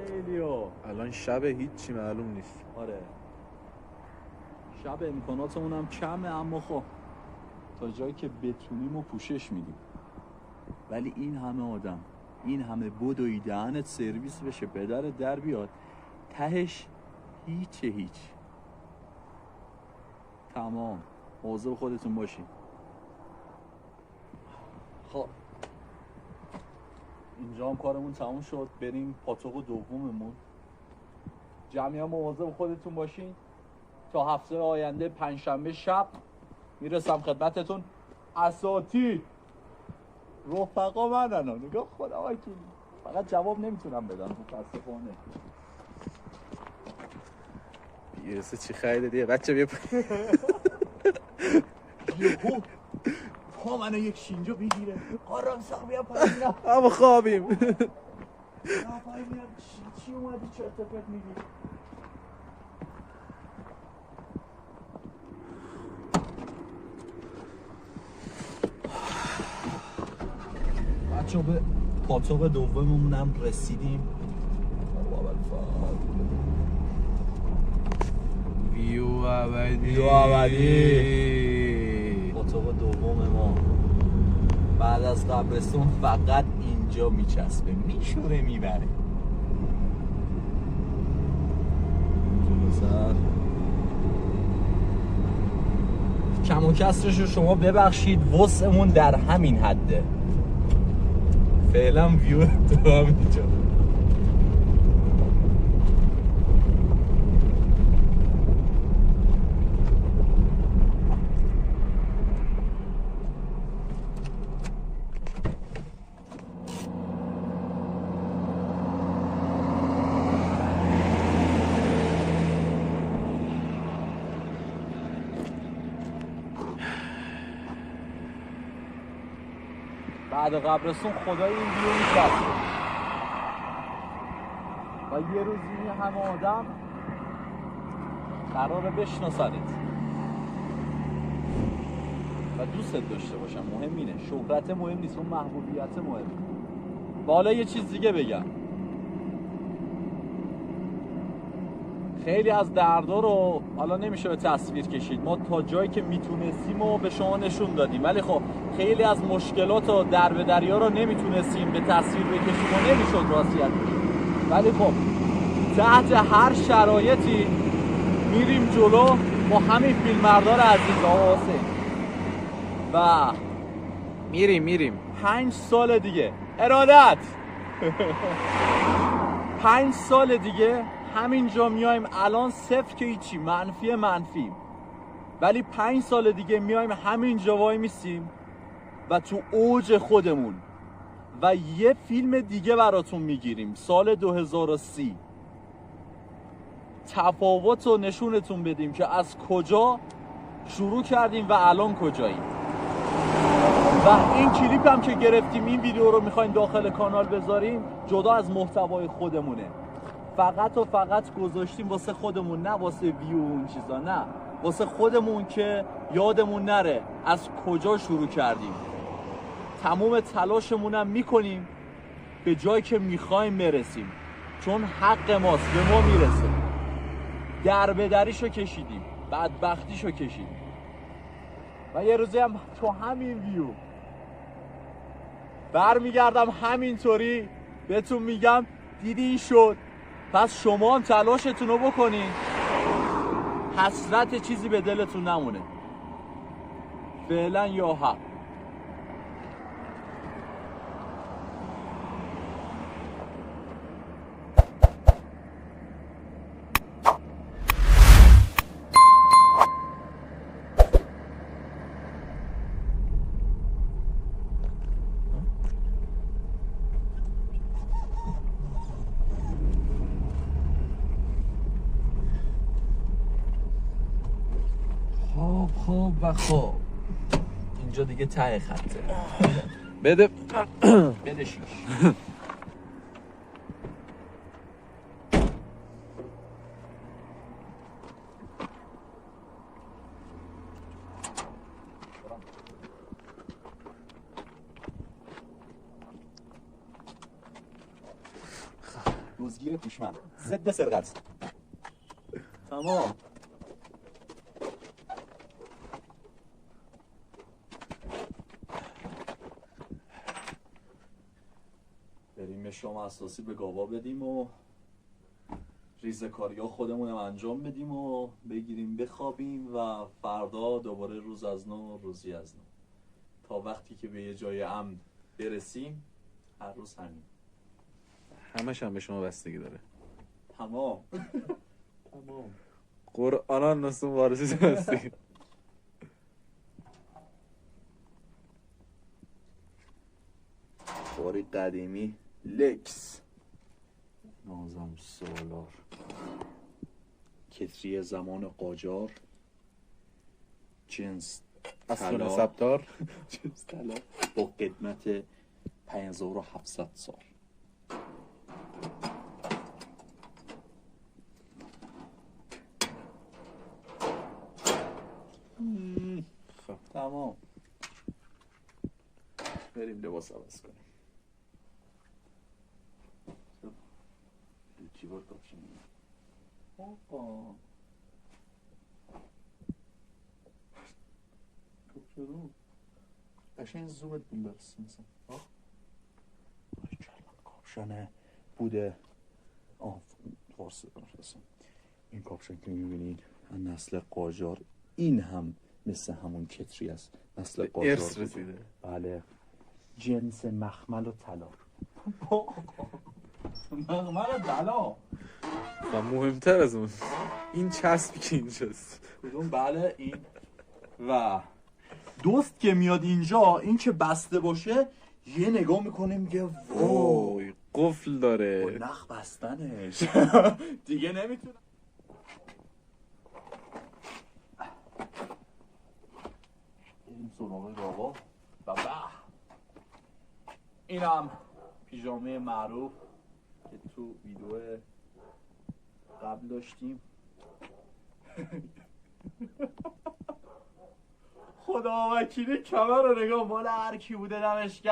Speaker 1: خیلی ها.
Speaker 6: الان شب هیچی معلوم نیست.
Speaker 1: آره شب امکاناتمون هم کمه، اما خب تا جایی که بتونیم و پوشش میدیم. ولی این همه آدم، این همه بدوی دهنت سرویس بشه، پدر در بیاد، تهش هیچ. تمام. مواظب خودتون باشین. خب اینجا هم کارمون تموم شد، بریم پاتوق دوممون. جمعی هم مواظب خودتون باشین. تا هفته آینده پنجشنبه شب میرسم خدمتتون. اساتید رفقا منن، نگاه خدا وکیلی، فقط جواب نمیتونم بدم متاسفانه.
Speaker 6: بیرسه چی خریده دیگه بچه بیا
Speaker 1: یهو پا منو یک شینجا بگیره، آرام ساق بیا پایین میرم.
Speaker 6: اما خوابیم.
Speaker 1: پایین میرم. چی اومدی چرت و پرت میگی؟ بچه به پاتوق دوممون هم رسیدیم.
Speaker 6: ویو
Speaker 1: ویو ابدی. پاتوق دوم ما بعد از قبرستون فقط اینجا میچسبه، میشوره میبره. کم و کسرش رو شما ببخشید، وسعمون در همین حده. فعلا ویو تو همینجا. بعد قبرستون خدای این ویو میچسبه و یه روز این همه آدم قراره بشناسنت و دوستت داشته باشن. مهم اینه، شهرت مهم نیست، اون محبوبیت مهمه. و حالا یه چیز دیگه بگم، خیلی از دردا رو حالا نمیشه به تصویر کشید، ما تا جایی که میتونستیم و به شما نشون دادیم، ولی خب خیلی از مشکلات و در به دریا رو نمیتونستیم به تصویر بکشیم و نمیشد راستیت بگیم. ولی خب تحت هر شرایطی میریم جلو با همین فیلمبردار عزیز آقا حسین و
Speaker 6: میریم
Speaker 1: 5 سال دیگه ارادت 5 سال دیگه همینجا میایم. الان صفر که هیچی، منفی، ولی 5 سال دیگه میایم همینجا وای میسیم و تو اوج خودمون و یه فیلم دیگه براتون میگیریم سال 2030. تفاوت رو نشونتون بدیم که از کجا شروع کردیم و الان کجاییم. و این کلیپ هم که گرفتیم، این ویدیو رو میخوایم داخل کانال بذاریم، جدا از محتوای خودمونه، فقط و فقط گذاشتیم واسه خودمون، نه واسه ویو اون چیزا، نه واسه خودمون که یادمون نره از کجا شروع کردیم. تموم تلاشمون هم میکنیم به جایی که میخوایم برسیم، چون حق ماست، به ما میرسه. دربدریشو کشیدیم، بدبختیشو کشیدیم و یه روزی هم تو همین ویو برمیگردم همینطوری بهتون میگم دیدی این شد. پس شما هم تلاشتون رو بکنین، حسرت چیزی به دلتون نمونه. فعلا یا حق. خب اینجا دیگه ته خطه.
Speaker 6: بده
Speaker 1: بده شیش.
Speaker 3: دزدگیر هوشمند، ضد سرقت.
Speaker 1: تمام. بریم شام اساسی به گاوا بدیم و ریزکاری ها خودمونم انجام بدیم و بگیریم بخوابیم و فردا دوباره روز از نو، روزی از نو، تا وقتی که به یه جای امن برسیم. هر روز همین.
Speaker 6: همش هم به شما بستگی داره.
Speaker 1: تمام. تمام.
Speaker 6: قرآن نصون وارسی بستگی.
Speaker 3: باری قدیمی لکس نازم سالار، کتری زمان قاجار، جنس
Speaker 6: اصل
Speaker 3: طلا.
Speaker 6: نسبدار.
Speaker 3: جنس طلا با قدمت 5700 سال.
Speaker 6: خب
Speaker 1: تمام.
Speaker 3: بریم لباس عوض کنیم. کیبورد آپشن.
Speaker 1: آقا کپشنو
Speaker 3: قشنگ زومت بنداز مثلا. کاپشن بوده. فارسی بنفرستم. این کاپشن که میبینید نسل قاجار، این هم مثل همون کتری است، نسل قاجار
Speaker 6: ارث رسیده.
Speaker 3: بله، جنس مخمل و طلا.
Speaker 1: مخمل طلا.
Speaker 6: و مهمتر از اون این چسبی که اینجاست.
Speaker 1: کدوم؟ بله این. و دوست که میاد اینجا، این که بسته باشه یه نگاه میکنیم که
Speaker 6: وای قفل داره.
Speaker 1: نخ بستنش دیگه نمیتونم. بریم سراغ گاوا و اینم پیژامه معروف که تو ویدیو قبل داشتیم. خدا وکیلی کمر رو نگاه، مال هر کی بوده دمش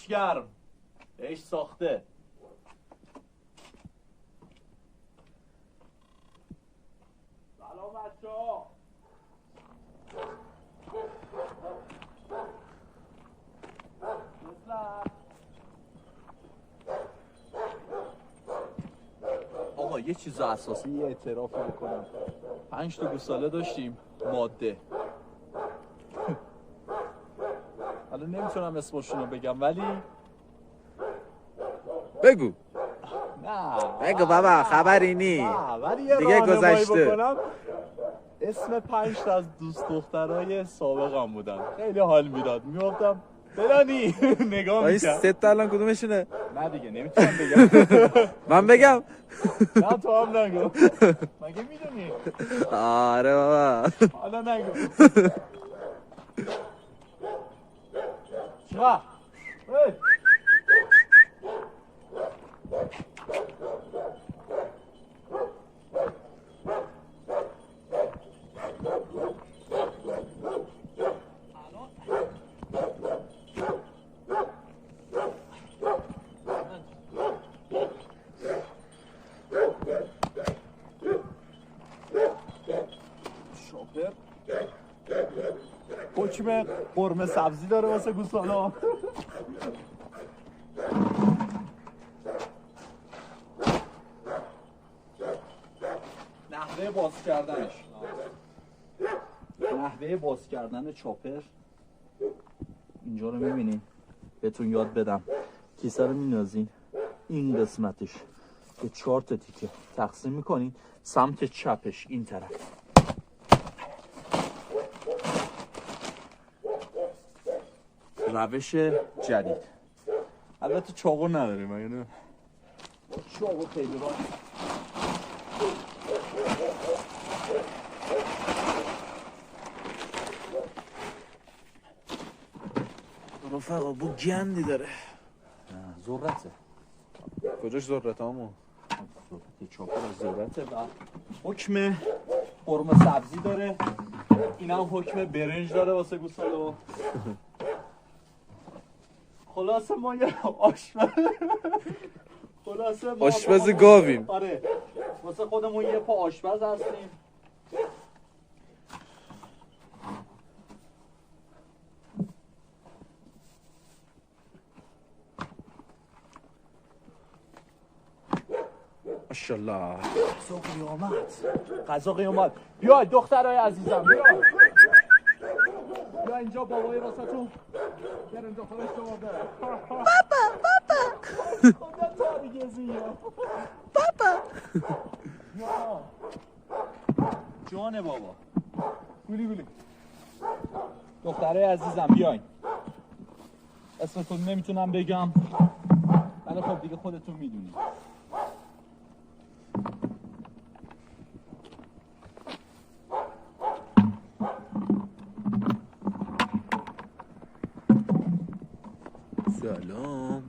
Speaker 1: گرم بهش ساخته. سلام بچه‌ها. آقا یه چیز اساسی، یه اعتراف بکنم. 5 تا گوساله داشتیم ماده. حالا نمیتونم اسمشون رو بگم ولی
Speaker 6: بگو
Speaker 1: نه
Speaker 6: بگو بابا خبری نی
Speaker 1: نه ولی یه
Speaker 6: دیگه
Speaker 1: راهنمایی
Speaker 6: گذشته.
Speaker 1: بکنم. اسم 5 تا از دوست دخترای سابقم بودن. خیلی حال میداد. میگفتم فلانی نگاه
Speaker 6: این
Speaker 1: میکرد.
Speaker 6: ست تا الان کدومشونه؟
Speaker 1: نه دیگه نمیتونم بگم.
Speaker 6: من بگم؟
Speaker 1: نه تو هم نگو. مگه میدونی؟
Speaker 6: آره بابا
Speaker 1: حالا نگو. چرا؟ هی! شوپر حکم قرمه سبزی داره واسه گوسالا. نحوه باز کردنش، نحوه باز کردن چاپر اینجا رو میبینین. بهتون یاد بدم. کیسه رو میندازین این قسمتش به 4 تا تیکه تقسیم میکنین سمت چپش این طرف. روش جدید. البته چاقو نداریم مگه نه؟ چاقو خیلی راحت.
Speaker 6: رفقا بو گندی داره.
Speaker 1: ذرته.
Speaker 6: کجاش ذرته همون؟
Speaker 1: ذرت چاقو ذرته و حکم قرمه سبزی داره. این هم حکم برنج داره واسه گوساله. خلاصه ما یه
Speaker 6: آشپز گاویم.
Speaker 1: آره واسه خودمون یه پا آشپز هستیم.
Speaker 6: ماشاءالله
Speaker 1: غذا قیامت. غذا قیامت. بیای دخترای عزیزم بیای. بیا اینجا بابای واسهتون. بیار اینجا خودش جواب بده. بابا خودت تاریک زیه. بابا جان بابا. گولی دخترای عزیزم بیاین. اسمتون نمیتونم بگم ولی خب دیگه خودتون میدونید.
Speaker 6: سلام.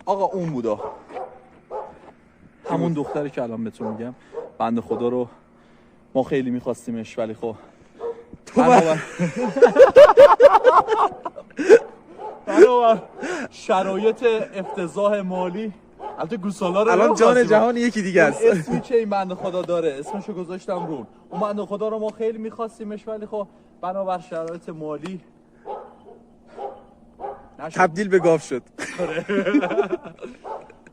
Speaker 1: آقا اون بودا همون دختری که الان بهتون میگم. بنده خدا رو ما خیلی میخواستیمش ولی خب بنابر شرایط افتضاح مالی. البته گوسالا رو
Speaker 6: الان جان جهان یکی دیگه است.
Speaker 1: اسمی که این بنده خدا داره اسمشو گذاشتم رو. اون بنده خدا رو ما خیلی میخواستیمش ولی خب بنابر شرایط مالی
Speaker 6: تبدیل به گاو شد.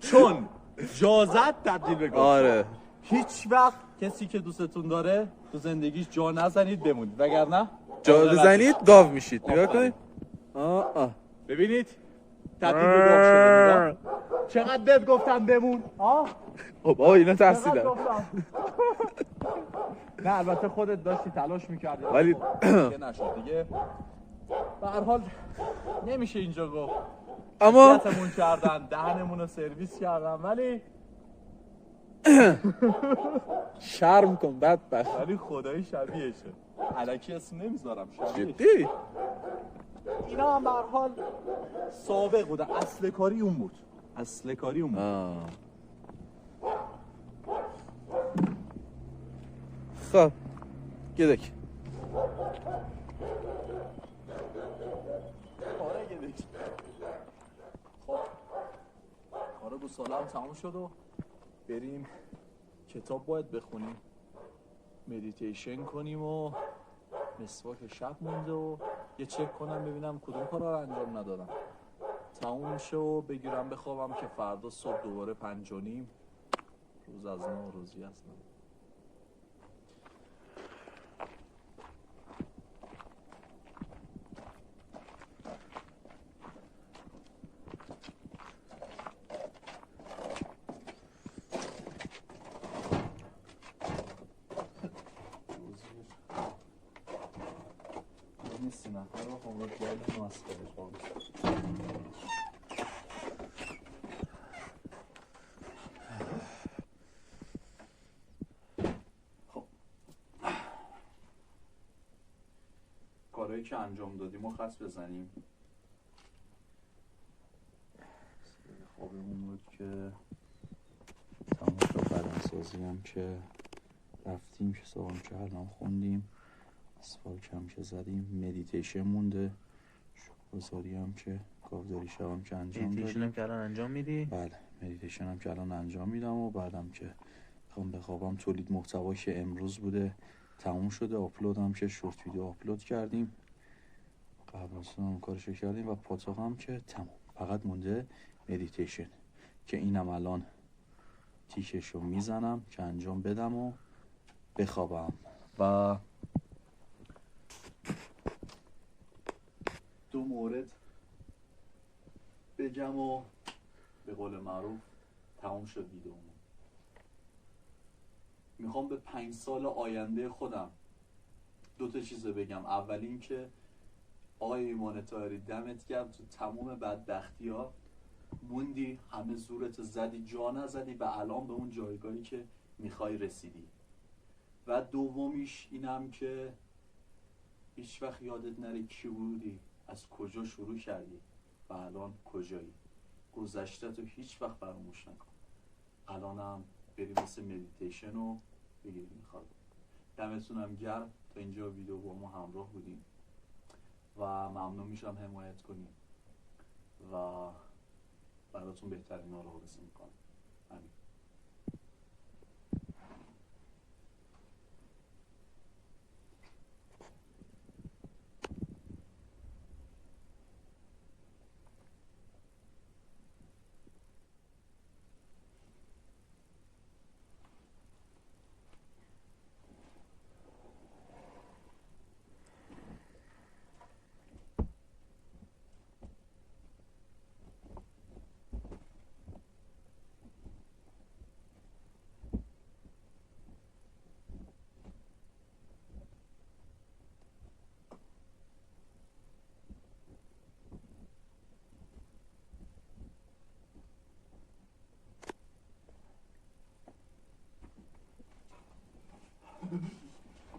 Speaker 1: چون جازت تبدیل به گاو.
Speaker 6: آره
Speaker 1: هیچ وقت کسی که دوستتون داره تو زندگیش جا نزنید بمونید وگرنه
Speaker 6: جا بزنید گاو میشید. نگاه کنید.
Speaker 1: ببینید تبدیل به گاو شده. نگاه. چقدر بهت گفتم بمون.
Speaker 6: بابا اینا
Speaker 1: چقدر
Speaker 6: ترسیدن.
Speaker 1: گفتم. نه البته خودت داشتی تلاش میکردی
Speaker 6: ولی
Speaker 1: دیگه نشد دیگه. به هر حال نمیشه اینجا گفت.
Speaker 6: اما
Speaker 1: اذیتمون کردن دهنمون رو سرویس کردن ولی
Speaker 6: شرم کن بدبخت.
Speaker 1: ولی خدایی شبیهشه. الکی اسم نمیذارم شبیهشه.
Speaker 6: جدی
Speaker 1: اینا هم به هر حال سابق بودن. اصل کاری اون بود.
Speaker 6: خب گدک
Speaker 1: خب کار گوساله هم تموم شد و بریم کتاب باید بخونیم، مدیتیشن کنیم و مسواک شب مونده و یه چک کنم ببینم کدوم کارا رو انجام ندادم. تموم میشه و بگیرم بخوابم که فردا صبح دوباره 5:30 روز از ما روزی هستم. نیستی نه رو خمرد گرد ماسکه بخوام. خب کارهایی که انجام دادیم و خط بزنیم.
Speaker 3: خوابمون بود که تمام شد، بدنسازی هم که رفتیم که سوال کردم خوندیم، اسفالک هم که زدیم، مدیتیشن مونده، شکرگزاری هم که گاوداری شب هم که انجام دادیم.
Speaker 7: مدیتیشن هم که الان انجام میدی؟
Speaker 3: بله مدیتیشن هم که الان انجام میدم و بعدم که بخوام بخوابم تولید محتوا که امروز بوده تموم شده، آپلود هم که شورت ویدیو آپلود کردیم، قبل از اون هم کارشو کردیم و پاتاق هم که تمام، فقط مونده مدیتیشن که اینم الان تیکشو میزنم که انجام بدم و بخوابم. و
Speaker 1: دو مورد بگم و به قول معروف تموم شد ویدیومون. میخوام به 5 سال آینده خودم 2 چیز بگم. اول این که آقای ایمان طاهری دمت گرم، تو تمام بدبختی ها موندی، همه زورت زدی، جا نزدی و الان به اون جایگاهی که میخوای رسیدی. و دومیش اینم که هیچ وقت یادت نره کی بودی، از کجا شروع کردی و الان کجایی. گذشته تو هیچ وقت فراموش نکن. الانم بریم مثل مدیتیشن رو بگیریم میخواد. دمتونم گرم تا اینجا ویدیو با ما همراه بودیم و ممنون میشم حمایت کنیم و براتون بهترین ها رو آرزو میکنم. همین.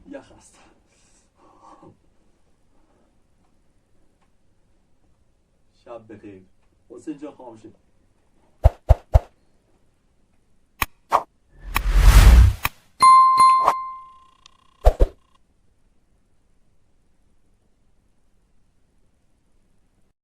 Speaker 1: یخ هست. شب بخیر. حسین جا خاموشه.